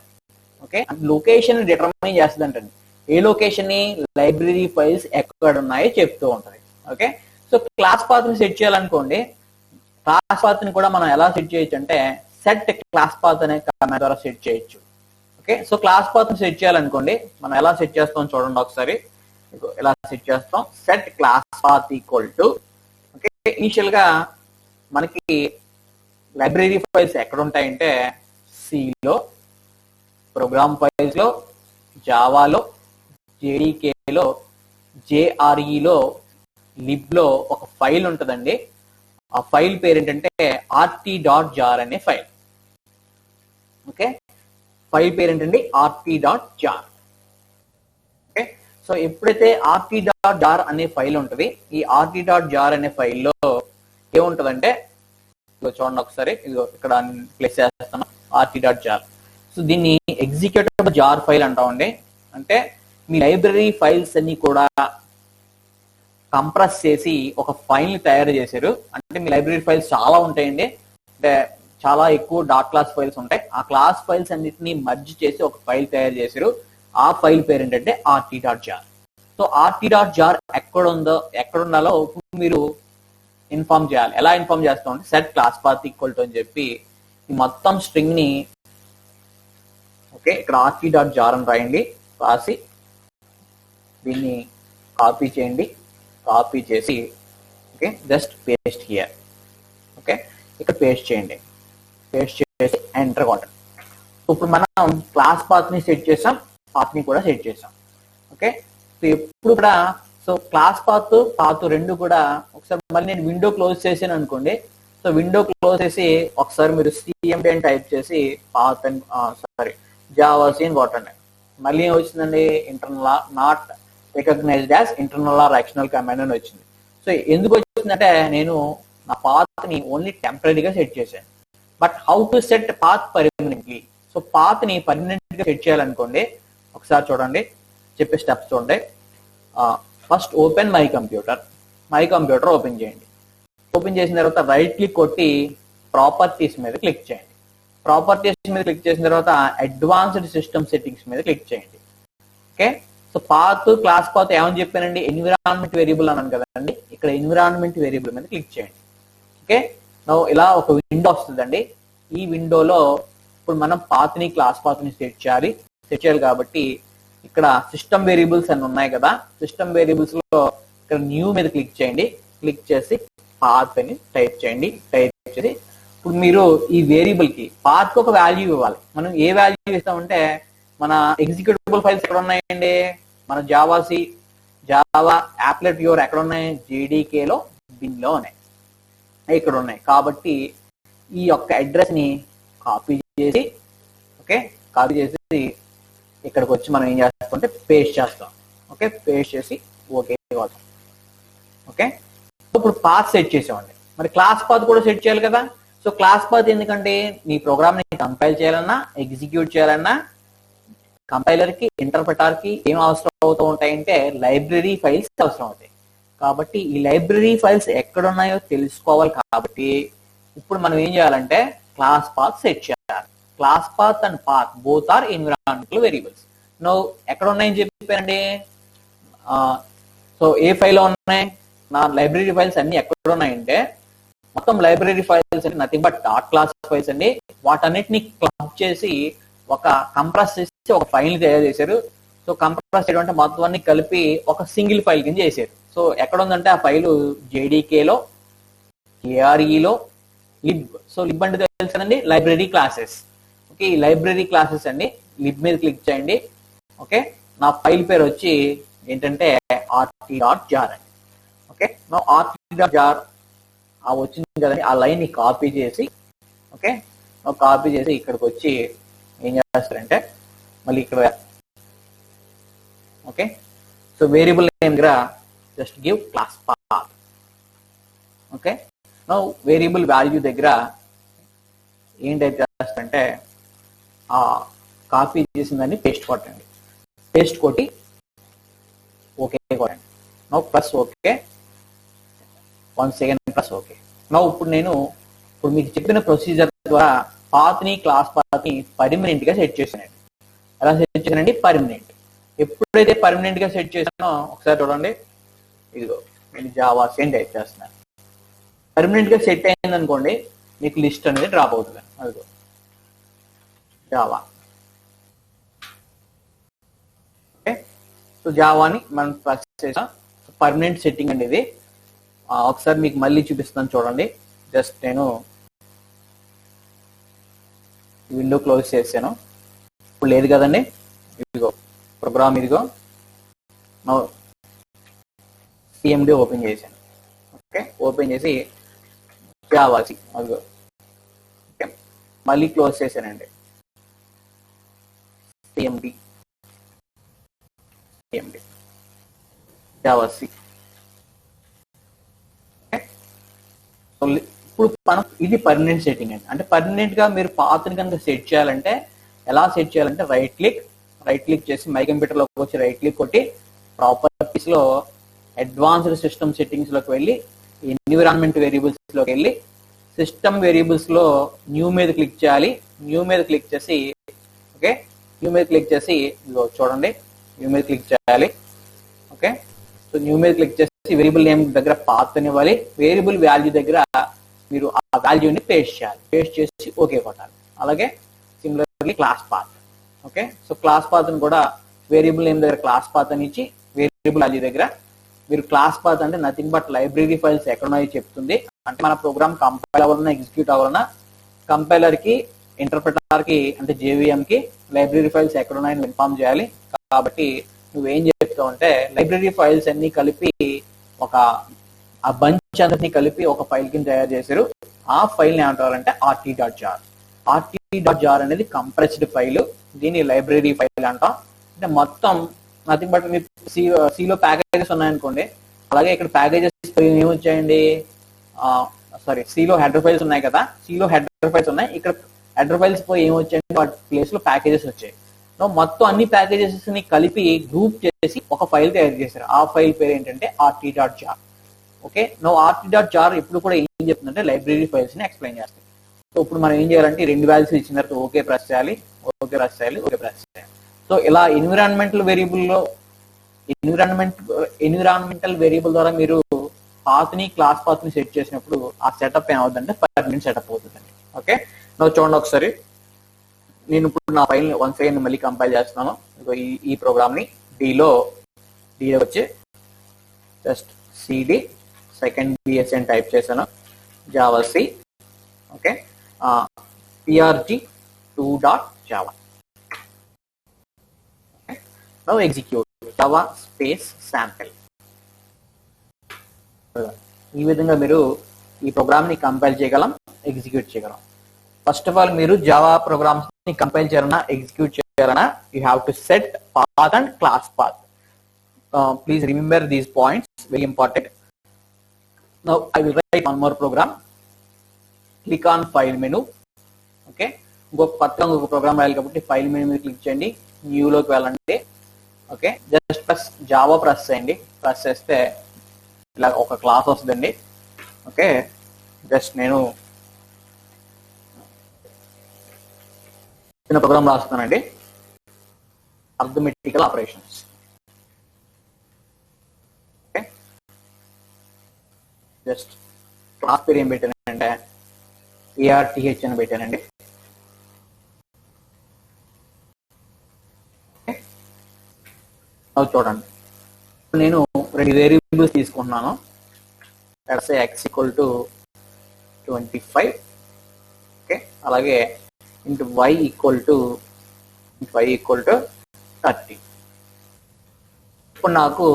Okay, location determine చేస్తుంది అంటే ఏ లొకేషన్ ని లైబ్రరీ ఫైల్స్ ఎక్కడ ఉన్నాయో చెప్తూ ఉంటది. ఓకే, సో క్లాస్ పాత్ ని సెట్ చేయాలనుకోండి, క్లాస్ పాత్ ని కూడా మనం ఎలా సెట్ చేయొచ్చు అంటే సెట్ క్లాస్ పాత్ అనే కమాండ్ ద్వారా సెట్ చేయొచ్చు. ఓకే, సో క్లాస్ పాత్ ని సెట్ చేయాలనుకోండి మనం ఎలా సెట్ చేస్తాం చూడండి ఒకసారి. ఎలా సెట్ చేస్తాం, set class path equal to okay, initial గా మనకి లైబ్రరీ ఫైల్స్ ఎక్కడ ఉంటాయంటే సిలో, ప్రోగ్రామ్ ఫైల్స్ లో, జావాలో, జేడీకేలో, జేఆర్ఈలో, లిబ్లో ఒక ఫైల్ ఉంటుందండి. ఆ ఫైల్ పేరు ఏంటంటే rt.jar అనే ఫైల్. ఓకే, ఫైల్ పేరు ఏంటండి rt.jar. ఓకే, సో ఎప్పుడైతే rt.jar అనే ఫైల్ ఉంటుంది, ఈ rt.jar అనే ఫైల్లో ఏముంటుందంటే చూడండి ఒకసారి, ఇక్కడ ప్లేస్ చేస్తాను rt.jar. సో దీన్ని ఎగ్జిక్యూటబుల్ జార్ ఫైల్ అంటామండి. అంటే మీ లైబ్రరీ ఫైల్స్ అన్ని కూడా కంప్రెస్ చేసి ఒక ఫైల్ ని తయారు చేశారు. అంటే మీ లైబ్రరీ ఫైల్స్ చాలా ఉంటాయండి, అంటే చాలా ఎక్కువ డాట్ క్లాస్ ఫైల్స్ ఉంటాయి. ఆ క్లాస్ ఫైల్స్ అన్నిటిని మర్జ్ చేసి ఒక ఫైల్ తయారు చేశారు. ఆ ఫైల్ పేరు ఏంటంటే rt.jar. సో rt.jar ఎక్కడ ఉండాలో మీరు ఇన్ఫార్మ్ చేయాలి. ఎలా ఇన్ఫార్మ్ చేస్తాం అంటే set class path equal to అని చెప్పి ఈ మొత్తం స్ట్రింగ్ ని ఓకే ఇక్కడ rt.jar అని రాయండి. రాసి దీన్ని కాపీ చేయండి. కాపీ చేసి okay just paste here. Okay, ఇక్కడ పేస్ట్ చేయండి. పేస్ట్ చేసి ఎంటర్ కొట్టండి. ఇప్పుడు మనం క్లాస్ పాత్ ని సెట్ చేసాం, పాత్ ని కూడా సెట్ చేసాం. ఓకే, సో ఎప్పుడు కూడా సో క్లాస్ పాత్ రెండు కూడా ఒకసారి మళ్ళీ నేను విండో క్లోజ్ చేసాను అనుకోండి. సో విండో క్లోజ్ చేసి ఒకసారి మీరు cmd అని టైప్ చేసి పాత్ అని జావాసి అని కొట్టండి. మళ్ళీ ఏం వచ్చిందండి, internal not recognized as internal or external command అని వచ్చింది. సో ఎందుకు వచ్చిందంటే నేను నా పాత్ ని ఓన్లీ టెంపరీగా సెట్ చేశాను. But how to set path permanently? So path ని పర్మనెంట్ గా సెట్ చేయాలనుకోండి, ఒకసారి చూడండి చెప్పే స్టెప్స్ చూడండి. First open my computer open చేయండి. ఓపెన్ చేసిన తర్వాత రైట్ క్లిక్ కొట్టి ప్రాపర్టీస్ మీద క్లిక్ చేయండి. ప్రాపర్టీస్ మీద క్లిక్ చేసిన తర్వాత అడ్వాన్స్డ్ సిస్టమ్ సెట్టింగ్స్ మీద క్లిక్ చేయండి. Okay, so path class path ఏమని చెప్పానండి, ఎన్విరాన్మెంట్ వేరియబుల్ అన్నాను కదండి. ఇక్కడ ఎన్విరాన్మెంట్ వేరియబుల్ మీద క్లిక్ చేయండి. ఓకే, ఇలా ఒక విండో వస్తుందండి. ఈ విండోలో ఇప్పుడు మనం పాత్ ని క్లాస్ పాత్ ని సెట్ చేయాలి కాబట్టి ఇక్కడ సిస్టమ్ వేరియబుల్స్ అని ఉన్నాయి కదా, సిస్టమ్ వేరియబుల్స్ లో ఇక్కడ న్యూ మీద క్లిక్ చేయండి. క్లిక్ చేసి పాత్ అని టైప్ చేయండి. టైప్ చేసి ఇప్పుడు మీరు ఈ వేరియబుల్ కి పాత్ కి ఒక వాల్యూ ఇవ్వాలి. మనం ఏ వాల్యూ ఇస్తామంటే మన ఎగ్జిక్యూటబుల్ ఫైల్స్ ఎక్కడ ఉన్నాయండి, మన జావా యాప్లెట్ వ్యూవర్ ఎక్కడ ఉన్నాయి, జేడీకేలో బిన్లో ఉన్నాయి, ఇక్కడ ఉన్నాయి. కాబట్టి ఈ యొక్క అడ్రస్ ని కాపీ చేసి కాపీ చేసి ఇక్కడికి వచ్చి మనం ఏం చేస్తామంటే పేస్ట్ చేస్తాం. పేస్ట్ చేసి ఓకే అవుతాం. ఇప్పుడు పాత్ సెట్ చేసామండి. మరి క్లాస్ పాత్ కూడా సెట్ చేయాలి కదా. సో క్లాస్ పాత్ ఎందుకంటే నీ ప్రోగ్రామ్ ని కంపైల్ చేయాలన్నా, ఎగ్జిక్యూట్ చేయాలన్నా కంపైలర్ కి, ఇంటర్ప్రెటర్ కి ఏం అవసరం అవుతూ ఉంటాయంటే లైబ్రరీ ఫైల్స్ అవసరం అవుతాయి. కాబట్టి ఈ లైబ్రరీ ఫైల్స్ ఎక్కడ ఉన్నాయో తెలుసుకోవాలి. కాబట్టి ఇప్పుడు మనం ఏం చేయాలంటే క్లాస్ పాత్ సెట్ చేయాలి. Class path and path both are environmental variables. Now ఎక్కడ ఉన్నాయని చెప్పారండి, సో ఏ ఫైల్ ఉన్నాయి, నా లైబ్రరీ ఫైల్స్ అన్ని ఎక్కడ ఉన్నాయంటే మొత్తం లైబ్రరీ ఫైల్స్ అంటే nothing but dot class files అండి. వాటన్నిటిని క్లబ్ చేసి ఒక కంప్రెస్ చేసి ఒక ఫైల్ తయారు చేశారు. సో కంప్రెస్ చేయడం అంటే మొత్తం అన్ని కలిపి ఒక సింగిల్ ఫైల్ కింద చేశారు. సో ఎక్కడ ఉందంటే ఆ ఫైలు జేడీకేలో, కేఆర్ఈలో, లిబ్. సో లిబ్ అంటే తెలుసు కదండి, లైబ్రరీ క్లాసెస్. ఈ లైబ్రరీ క్లాసెస్ అండి. లిబ్ మీద క్లిక్ చేయండి. నా ఫైల్ పేరు వచ్చి ఏంటంటే rt.jar అండి. నా rt.jar వచ్చింది కదండి, ఆ లైన్ ని కాపీ చేసి కాపీ చేసి ఇక్కడికి వచ్చి ఏం చేస్తారంటే మళ్ళీ ఇక్కడ సో వేరియబుల్ నేమ్ దగ్గర జస్ట్ గివ్ క్లాస్ పాత్. నా వేరియబుల్ వాల్యూ దగ్గర ఏంటైతే చేస్తారంటే ఆ కాపీ చేసిందని పేస్ట్ కొట్టండి. పేస్ట్ కొట్టి ఓకే కొట్టండి. Now plus okay, 1 second plus okay. Now ఇప్పుడు మీకు చెప్పిన ప్రొసీజర్ ద్వారా పాత్ ని, క్లాస్ పాత్ ని పర్మనెంట్ గా సెట్ చేశానండి. ఎలా సెట్ చేశానండి, పర్మనెంట్. ఎప్పుడైతే పర్మనెంట్ గా సెట్ చేశానో ఒకసారి చూడండి, ఇదిగో నేను జావా సెండ్ టైప్ చేస్తున్నాను. పర్మనెంట్ గా సెట్ అయింది అనుకోండి, మీకు లిస్ట్ అనేది డ్రాప్ అవుతుంది. అదిగో జావా. సో జావాని మనం ప్రెస్ చేసాం. పర్మనెంట్ సెట్టింగ్ అండి ఇది. ఒకసారి మీకు మళ్ళీ చూపిస్తాను చూడండి. జస్ట్ నేను విండో క్లోజ్ చేశాను. ఇప్పుడు లేదు కదండి, ఇదిగో ప్రోగ్రామ్, ఇదిగో సిఎండి ఓపెన్ చేశాను. ఓపెన్ చేసి జావాసి అదిగో మళ్ళీ క్లోజ్ చేశానండి. సిఎండి జావాసి. ఇప్పుడు మనం ఇది పర్మనెంట్ సెట్టింగ్ అండి. అంటే పర్మనెంట్ గా మీరు పాత్ని కనుక సెట్ చేయాలంటే ఎలా సెట్ చేయాలంటే రైట్ క్లిక్ చేసి మై కంప్యూటర్ లోకి వచ్చి రైట్ క్లిక్ కొట్టి ప్రాపర్టీస్ లో అడ్వాన్స్డ్ సిస్టమ్ సెట్టింగ్స్ లోకి వెళ్ళి ఎన్విరాన్మెంట్ వేరియబుల్స్ లోకి వెళ్ళి సిస్టమ్ వేరియబుల్స్ లో న్యూ మీద క్లిక్ చేయాలి. న్యూ మీద క్లిక్ చేసి న్యూ మీద క్లిక్ చేసి చూడండి, న్యూ మీద క్లిక్ చేయాలి. సో న్యూ మీద క్లిక్ చేసి వేరియబుల్ నేమ్ దగ్గర పాత్ అని ఇవ్వాలి. వేరియబుల్ వాల్యూ దగ్గర మీరు ఆ వాల్యూని పేస్ట్ చేయాలి. పేస్ట్ చేసి ఓకే కొట్టాలి. అలాగే similarly class path. So class path ని కూడా వేరియబుల్ నేమ్ దగ్గర క్లాస్ పాత్ అని ఇచ్చి వేరియబుల్ వాల్యూ దగ్గర మీరు క్లాస్ పాత్ అంటే నథింగ్ బట్ లైబ్రరీ ఫైల్స్ ఎక్కడ ఉన్నాయో చెప్తుంది. అంటే మన ప్రోగ్రామ్ కంపైల్ అవ్వాలన్నా, ఎగ్జిక్యూట్ అవ్వాలన్నా కంపైలర్ కి, ఇంటర్ప్రెటర్ కి అంటే జేవిఎం కి లైబ్రరీ ఫైల్స్ ఎక్కడ ఉన్నాయని ఇన్ఫార్మ్ చేయాలి. కాబట్టి నువ్వేం చెప్తావు అంటే లైబ్రరీ ఫైల్స్ అన్ని కలిపి ఆ బంచ్ అంతని కలిపి ఒక ఫైల్ కింద తయారు చేశారు. ఆ ఫైల్ ని ఏమంటారంటే rt.jar. rt.jar అనేది కంప్రెస్డ్ ఫైల్. దీన్ని లైబ్రరీ ఫైల్ అంటాం. అంటే మొత్తం నథింగ్ బట్ మీరు సిలో ప్యాకేజెస్ ఉన్నాయనుకోండి, అలాగే ఇక్కడ ప్యాకేజెస్ ఏమొచ్చాయండి, సారీ సిలో హెడర్ ఫైల్స్ ఉన్నాయి కదా, సిలో హెడర్ ఫైల్స్ ఉన్నాయి. ఇక్కడ హెడర్ ఫైల్స్ పోయి ఏమొచ్చాయండి, వాటి ప్లేస్ లో ప్యాకేజెస్ వచ్చాయి. మొత్తం అన్ని ప్యాకేజెస్ ని కలిపి గ్రూప్ చేసి ఒక ఫైల్ తయారు చేశారు. ఆ ఫైల్ పేరు ఏంటంటే rt.jar. rt.jar ఎప్పుడు కూడా ఏం చెప్తుందంటే లైబ్రరీ ఫైల్స్ ని ఎక్స్ప్లెయిన్ చేస్తాయి. సో ఇప్పుడు మనం ఏం చేయాలంటే రెండు వాల్యూస్ ఇచ్చిన తర్వాత ఓకే ప్రెస్ చేయాలి. సో ఇలా ఎన్విరాన్మెంటల్ వేరియబుల్ ద్వారా మీరు పాత్ ని, క్లాస్ పాత్ ని సెట్ చేసినప్పుడు ఆ సెటప్ ఏమవుతుందంటే పర్మనెంట్ సెటప్ అవుతుందండి. చూడండి ఒకసారి, నేను ఇప్పుడు నా ఫైల్ 1 సెకండ్ మళ్ళీ కంపైల్ చేస్తున్నాను. ఈ ప్రోగ్రామ్ ని డీలో వచ్చి జస్ట్ సిడి సెకండ్ బిఎస్ అని టైప్ చేశాను, Java C. prg2.java. Okay. Now execute java space sample. ఈ విధంగా మీరు ఈ ప్రోగ్రామ్ ని కంపైల్ చేయగలం, ఎగ్జిక్యూట్ చేయగలం. ఫస్ట్ ఆఫ్ ఆల్ మీరు జావా ప్రోగ్రామ్స్ ని కంపైల్ చేయాలన్నా ఎగ్జిక్యూట్ చేయాలన్నా you have to set path and class path. Please remember these points, very important. Now I will write one more program. Click on file menu. Okay, కొత్తగా ఇంకొక ప్రోగ్రామ్ రాయాలి కాబట్టి ఫైల్ మెనూ మీద క్లిక్ చేయండి, న్యూలోకి వెళ్ళండి. Okay, just plus Java press చేయండి. ప్రెస్ చేస్తే ఇలా ఒక క్లాస్ వస్తుందండి. ఓకే, జస్ట్ నేను చిన్న ప్రోగ్రామ్ రాస్తున్నానండి, arithmetical operations. Okay, just class పేరు ఏం పెట్టానంటే ARTH అని పెట్టానండి. చూడండి, నేను రెండు వేరియబుల్స్ తీసుకుంటున్నాను. x = 25. ఓకే, అలాగే ఇంటూ y = 30. ఇప్పుడు నాకు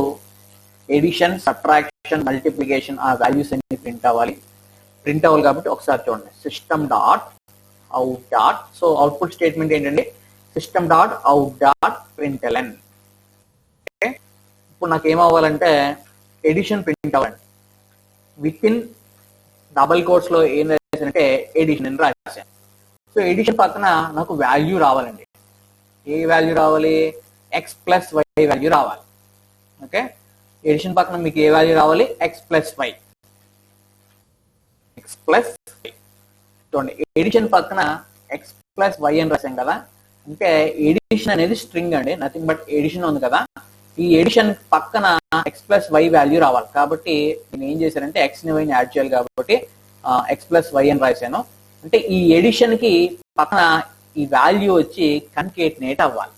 ఎడిషన్, సబ్ట్రాక్షన్, మల్టిప్లికేషన్ ఆ వాల్యూస్ అన్ని ప్రింట్ అవ్వాలి కాబట్టి ఒకసారి చూడండి. System dot out dot, so output statement ఏంటండి, system dot out dot println. Okay, ఇప్పుడు నాకు ఏమవ్వాలంటే ఎడిషన్ ప్రింట్ అవ్వండి. విత్ ఇన్ డబల్ కోట్స్ లో ఏం రాశానంటే ఎడిషన్ అని రాశాను. సో ఎడిషన్ పక్కన నాకు వాల్యూ రావాలండి. ఏ వాల్యూ రావాలి, x+y వాల్యూ రావాలి. ఓకే, ఎడిషన్ పక్కన మీకు ఏ వాల్యూ రావాలి, x+y. చూడండి, ఎడిషన్ పక్కన x+y అని రాశాం కదా, అంటే ఎడిషన్ అనేది స్ట్రింగ్ అండి, నథింగ్ బట్ ఎడిషన్ ఉంది కదా. ఈ ఎడిషన్ పక్కన x+y వాల్యూ రావాలి కాబట్టి నేను ఏం చేశానంటే x ని y ని యాడ్ చేయాలి కాబట్టి x+y అని రాశాను. అంటే ఈ ఎడిషన్ కి పక్కన ఈ వాల్యూ వచ్చి కన్కేటినేట్ అవ్వాలి.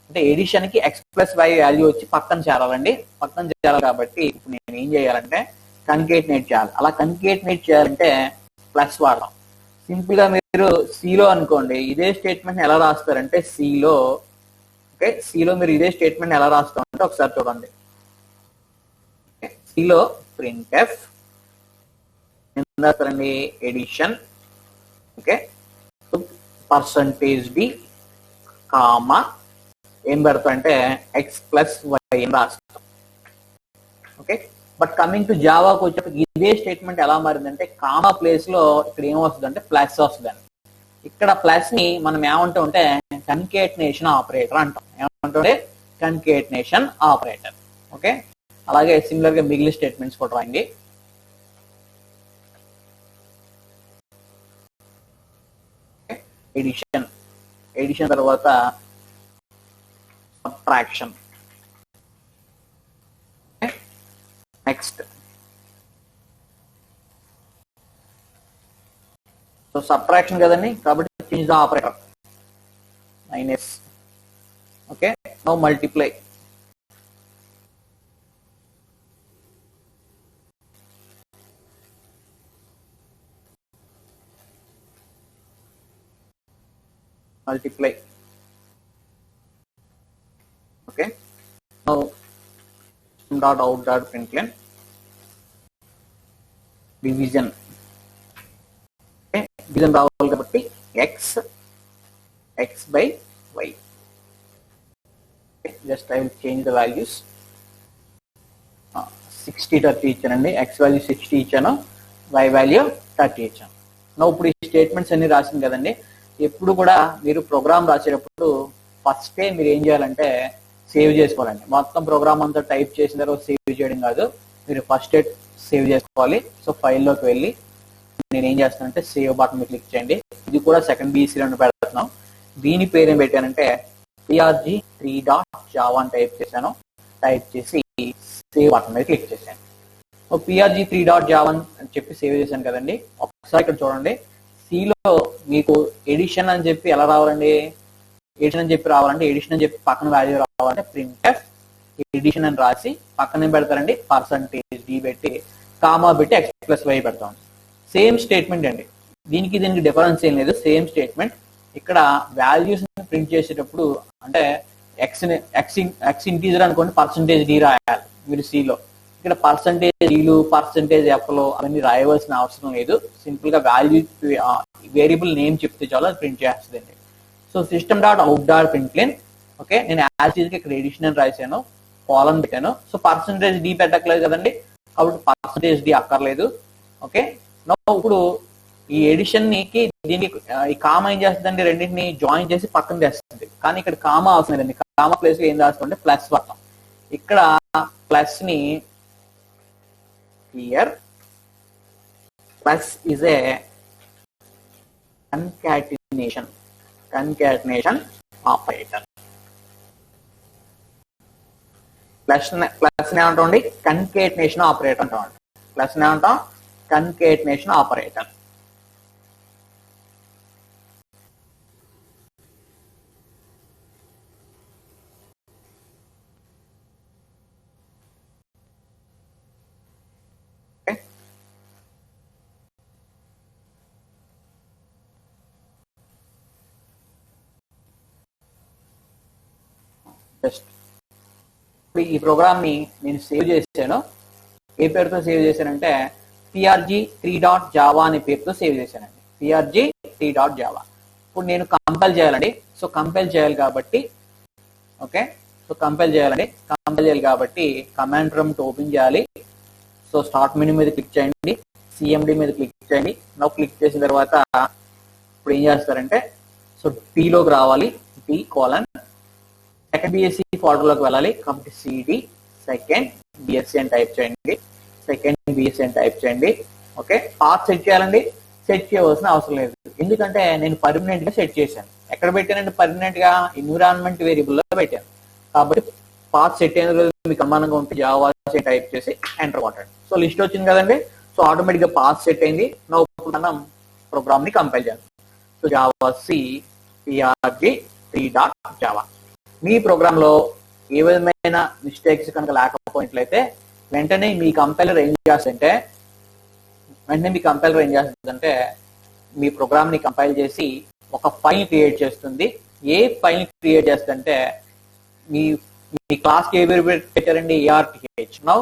అంటే ఎడిషన్ కి x+y వాల్యూ వచ్చి పక్కన చేరాలండి. పక్కన చేరాలి కాబట్టి ఇప్పుడు నేను ఏం చేయాలంటే కన్కేటినేట్ చేయాలి. అలా కన్కేటినేట్ చేయాలంటే ప్లస్ వాడదాం. సింపుల్ గా మీరు సిలో అనుకోండి, ఇదే స్టేట్మెంట్ ఎలా రాస్తారంటే సిలో, ఓకే, సిలో మీరు ఇదే స్టేట్మెంట్ ఎలా రాస్తారంటే ఒకసారి చూడండి. సిలో printf ఏం రాస్తారండి, ఎడిషన్. ఓకే, %d కామా ఏం పెడతారంటే x+y అని రాస్తాం. ఓకే, బట్ కమింగ్ టు జావాకి వచ్చేటప్పుడు ఇదే స్టేట్మెంట్ ఎలా మారిందంటే కామా ప్లేస్ లో ఇక్కడ ఏం వస్తుంది అంటే ప్లస్ వస్తుందండి. ఇక్కడ ప్లస్ ని మనం ఏమంటామంటే కన్కేటినేషన్ ఆపరేటర్ అంటాం. ఏమంటే కన్కేటినేషన్ ఆపరేటర్. ఓకే, అలాగే సిమిలర్ గా మిగిలిన స్టేట్మెంట్స్ కూడా రాయండి. ఎడిషన్ తర్వాత సబ్ట్రాక్షన్. నెక్స్ట్ సో సబ్ట్రాక్షన్ కదండి కాబట్టి change the operator -. Okay, now multiply. Okay, now dot out dot println division. Okay, division రావాలి కాబట్టి x/y. Okay, just I will change the values. 60-30 ఇచ్చానండి, x వాల్యూ 60 ఇచ్చాను, y వాల్యూ 30 ఇచ్చాను. నా ఇప్పుడు ఈ స్టేట్మెంట్స్ అన్ని రాసింది కదండి. ఎప్పుడు కూడా మీరు ప్రోగ్రామ్ రాసేటప్పుడు ఫస్ట్ మీరు ఏం చేయాలంటే సేవ్ చేసుకోవాలండి. మొత్తం ప్రోగ్రామ్ అంతా టైప్ చేసిన తర్వాత సేవ్ చేయడం కాదు, మీరు ఫస్ట్ సేవ్ చేసుకోవాలి. సో ఫైల్లోకి వెళ్ళి నేను ఏం చేస్తానంటే సేవ్ బటన్ మీద క్లిక్ చేయండి. ఇది కూడా సెకండ్ BC లో పెడుతున్నాం. దీని పేరు ఏం పెట్టానంటే prg3.java అని టైప్ చేశాను. టైప్ చేసి సేవ్ బటన్ మీద క్లిక్ చేశాను. prg3.java అని చెప్పి సేవ్ చేశాను కదండి. ఒకసారి ఇక్కడ చూడండి, సిలో మీకు ఎడిషన్ అని చెప్పి ఎలా రావాలండి, ఎడిషన్ అని చెప్పి రావాలంటే ఎడిషన్ అని చెప్పి పక్కన వాల్యూ రావాలంటే printf ఎడిషన్ అని రాసి పక్కన ఏం పెడతారండి, %d పెట్టి కామా పెట్టి x+y పెడతాం. సేమ్ స్టేట్మెంట్ అండి. దీనికి డిఫరెన్స్ ఏం లేదు, సేమ్ స్టేట్మెంట్. ఇక్కడ వాల్యూస్ ప్రింట్ చేసేటప్పుడు అంటే ఎక్స్ ఇంటీజర్ అనుకోండి, పర్సంటేజ్ డి రాయాలి మీరు సిలో. ఇక్కడ పర్సంటేజ్ డీలు పర్సంటేజ్ ఎఫ్లో అవన్నీ రాయవలసిన అవసరం లేదు. సింపుల్ గా వాల్యూ వేరియబుల్ నేమ్ చెప్తే చాలు అది ప్రింట్ చేస్తుందండి. So system dot out dot println. Okay, నేను యాజ్ కి ఇక్కడ ఎడిషన్ అని రాశాను, కాలన్ పెట్టాను. సో పర్సంటేజ్ డి పెట్టక్కలేదు కదండి, కాబట్టి పర్సంటేజ్ డి అక్కర్లేదు. ఓకే, ఇప్పుడు ఈ ఎడిషన్ కి దీనికి ఈ కామా ఏం చేస్తుందండి, రెండింటిని జాయిన్ చేసి పక్కన తెస్తుంది. కానీ ఇక్కడ కామా అవసరం లేదండి, కామా ప్లేస్ లో ఏం రాస్తుంటే ప్లస్ వాడతాం. ఇక్కడ ప్లస్ ని here plus is a concatenation operator. Plus ఏమంటాం, కన్కేటినేషన్ ఆపరేటర్ అంటాం. ప్లస్ ఏమంటాం, కన్కేటినేషన్ ఆపరేటర్. ఈ ప్రోగ్రామ్ ని నేను సేవ్ చేశాను. ఏ పేరుతో సేవ్ చేశానంటే prg3.java అనే పేరుతో సేవ్ చేశానండి. prg3.java. ఇప్పుడు నేను కంపైల్ చేయాలండి. సో కంపైల్ చేయాలి కాబట్టి ఓకే, సో కంపైల్ చేయాలి కాబట్టి కమాండ్ ప్రాంప్ట్ ఓపెన్ చేయాలి. సో స్టార్ట్ మెనూ మీద క్లిక్ చేయండి, సిఎండి మీద క్లిక్ చేయండి. నౌ క్లిక్ చేసిన తర్వాత ఇప్పుడు ఏం చేస్తారంటే, సో టీలోకి రావాలి, టీ కోలన్ సెకండ్ బిఎస్సి ఫోల్డర్లోకి వెళ్ళాలి కాబట్టి సిడి సెకండ్ బిఎస్సి అని టైప్ చేయండి. ఓకే, పాత్ సెట్ చేయాలండి. సెట్ చేయవలసిన అవసరం లేదు, ఎందుకంటే నేను పర్మనెంట్ గా సెట్ చేశాను. ఎక్కడ పెట్టానంటే పర్మనెంట్ గా ఎన్విరాన్మెంట్ వేరియబుల్ లో పెట్టాను కాబట్టి పాత్ సెట్ అయిన మీకు అనుమానంగా ఉంటే జావా టైప్ చేసి ఎంటర్ కొట్టండి. సో లిస్ట్ వచ్చింది కదండి, సో ఆటోమేటిక్ గా పాత్ సెట్ అయింది. నో మనం ప్రోగ్రామ్ ని కంపైల్ చేద్దాం. So Java C prg3.java. మీ ప్రోగ్రామ్ లో ఏ విధమైన మిస్టేక్స్ కనుక లేకపోయినట్లయితే వెంటనే మీ కంపైలర్ ఏం చేస్తుందంటే మీ ప్రోగ్రామ్ ని కంపైల్ చేసి ఒక ఫైల్ క్రియేట్ చేస్తుంది. ఏ ఫైల్ క్రియేట్ చేస్తుందంటే మీ క్లాస్ కి ఏ పేరు పెట్టారండి, arth. Now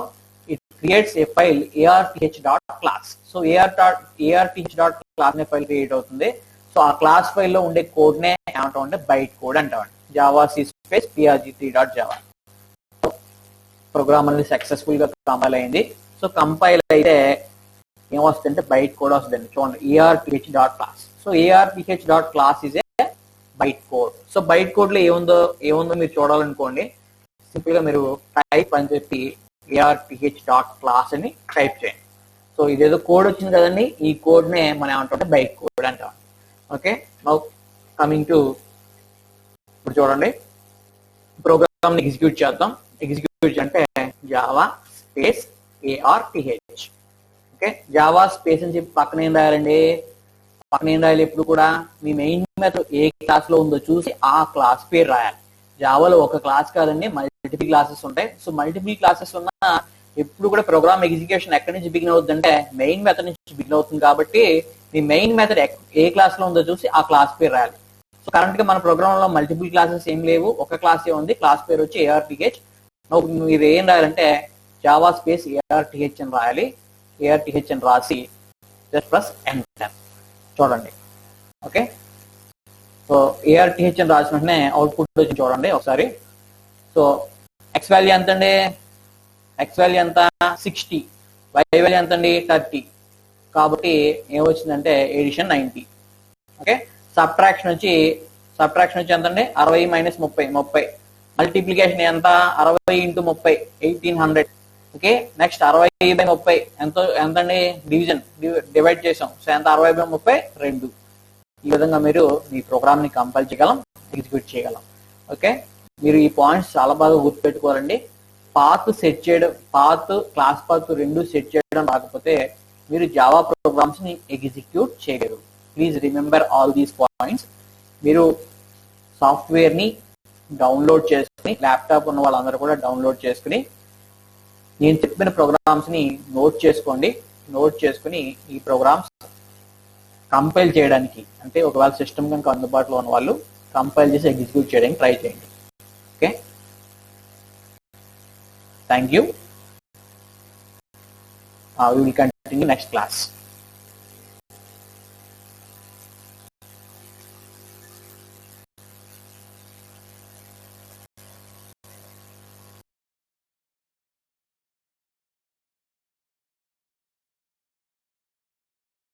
it creates a file arth.class. So arth.class అనే ఫైల్ క్రియేట్ అవుతుంది. సో ఆ క్లాస్ ఫైల్లో ఉండే కోడ్ నే ఏమంటామంటే బైట్ కోడ్ అంటామండి. Java C space prg3.java. Program అనేది సక్సెస్ఫుల్ గా కంపైల్ అయింది. సో కంపైల్ అయితే ఏమొస్తుందంటే బైట్ కోడ్ వస్తుందండి. చూడండి, arth.class. So arth.class is a byte code. So byte code లో ఏముందో మీరు చూడాలనుకోండి, సింపుల్ గా మీరు టైప్ అని చెప్పి arth.class అని టైప్ చేయండి. సో ఇదేదో కోడ్ వచ్చింది కదండి, ఈ కోడ్ నే మనం ఏమంటామంటే బైట్ కోడ్ అంటాం. ఓకే, నౌ కమింగ్ టు ఇప్పుడు చూడండి, ప్రోగ్రామ్ ని ఎగ్జిక్యూట్ చేద్దాం. ఎగ్జిక్యూట్ అంటే Java space arth. Okay, Java space అని చెప్పి పక్కన ఏం రాయాలండి, ఎప్పుడు కూడా మీ మెయిన్ మెథడ్ ఏ క్లాస్ లో ఉందో చూసి ఆ క్లాస్ పేరు రాయాలి. జావాలో ఒక క్లాస్ కాదండి, మల్టిపుల్ క్లాసెస్ ఉంటాయి. సో మల్టిపుల్ క్లాసెస్ ఉన్న ఎప్పుడు కూడా ప్రోగ్రామ్ ఎగ్జిక్యూషన్ ఎక్కడి నుంచి బిగిన్ అవుతుందంటే మెయిన్ మెథడ్ నుంచి బిగిన్ అవుతుంది. కాబట్టి మీ మెయిన్ మెథడ్ ఏ క్లాస్ లో ఉందో చూసి ఆ క్లాస్ పేరు రాయాలి. సో కరెంట్ గా మన ప్రోగ్రామ్ లో మల్టిపుల్ క్లాసెస్ ఏం లేవు, ఒక క్లాస్ ఉంది, క్లాస్ పేరు వచ్చి arth. మీరు ఏం రాయాలంటే జావా స్పేస్ arth అని రాయాలి. arth అని రాసి జస్ట్ ప్రెస్ ఎంటర్. చూడండి, ఓకే, సో arth అని రాసిన వెంటనే అవుట్పుట్ వచ్చి చూడండి ఒకసారి. సో ఎక్స్ వాల్యూ ఎంత అండి, ఎక్స్ వాల్యూ ఎంత 60, వై వాల్యూ ఎంత అండి 30. కాబట్టి ఏమొచ్చిందంటే ఎడిషన్ 90. ఓకే, సబ్ట్రాక్షన్ వచ్చి ఎంత అండి 60 మైనస్ 30. మల్టిప్లికేషన్ ఎంత 60 ఇంటూ 30 1800. ఓకే, నెక్స్ట్ 60/30 ఎంతండి డివిజన్ డివైడ్ చేసాం. సో ఎంత 60/30 2. ఈ విధంగా మీరు మీ ప్రోగ్రామ్ ని కంపైల్ చేయగలం, ఎగ్జిక్యూట్ చేయగలం. ఓకే, మీరు ఈ పాయింట్స్ చాలా బాగా గుర్తుపెట్టుకోవాలండి. పాత్ సెట్ చేయడం, క్లాస్ పాత్ రెండు సెట్ చేయడం రాకపోతే మీరు జావా ప్రోగ్రామ్స్ ని ఎగ్జిక్యూట్ చేయలేరు. Please remember all these points. మీరు సాఫ్ట్వేర్ ని డౌన్లోడ్ చేసుకుని, ల్యాప్టాప్ ఉన్న వాళ్ళందరూ కూడా డౌన్లోడ్ చేసుకుని నేను చెప్పిన ప్రోగ్రామ్స్ ని నోట్ చేసుకుని ఈ ప్రోగ్రామ్స్ కంపైల్ చేయడానికి, అంటే ఒకవేళ సిస్టమ్ కనుక అందుబాటులో ఉన్న వాళ్ళు కంపైల్ చేసి ఎగ్జిక్యూట్ చేయడానికి ట్రై చేయండి. Okay, thank you. We will continue next class.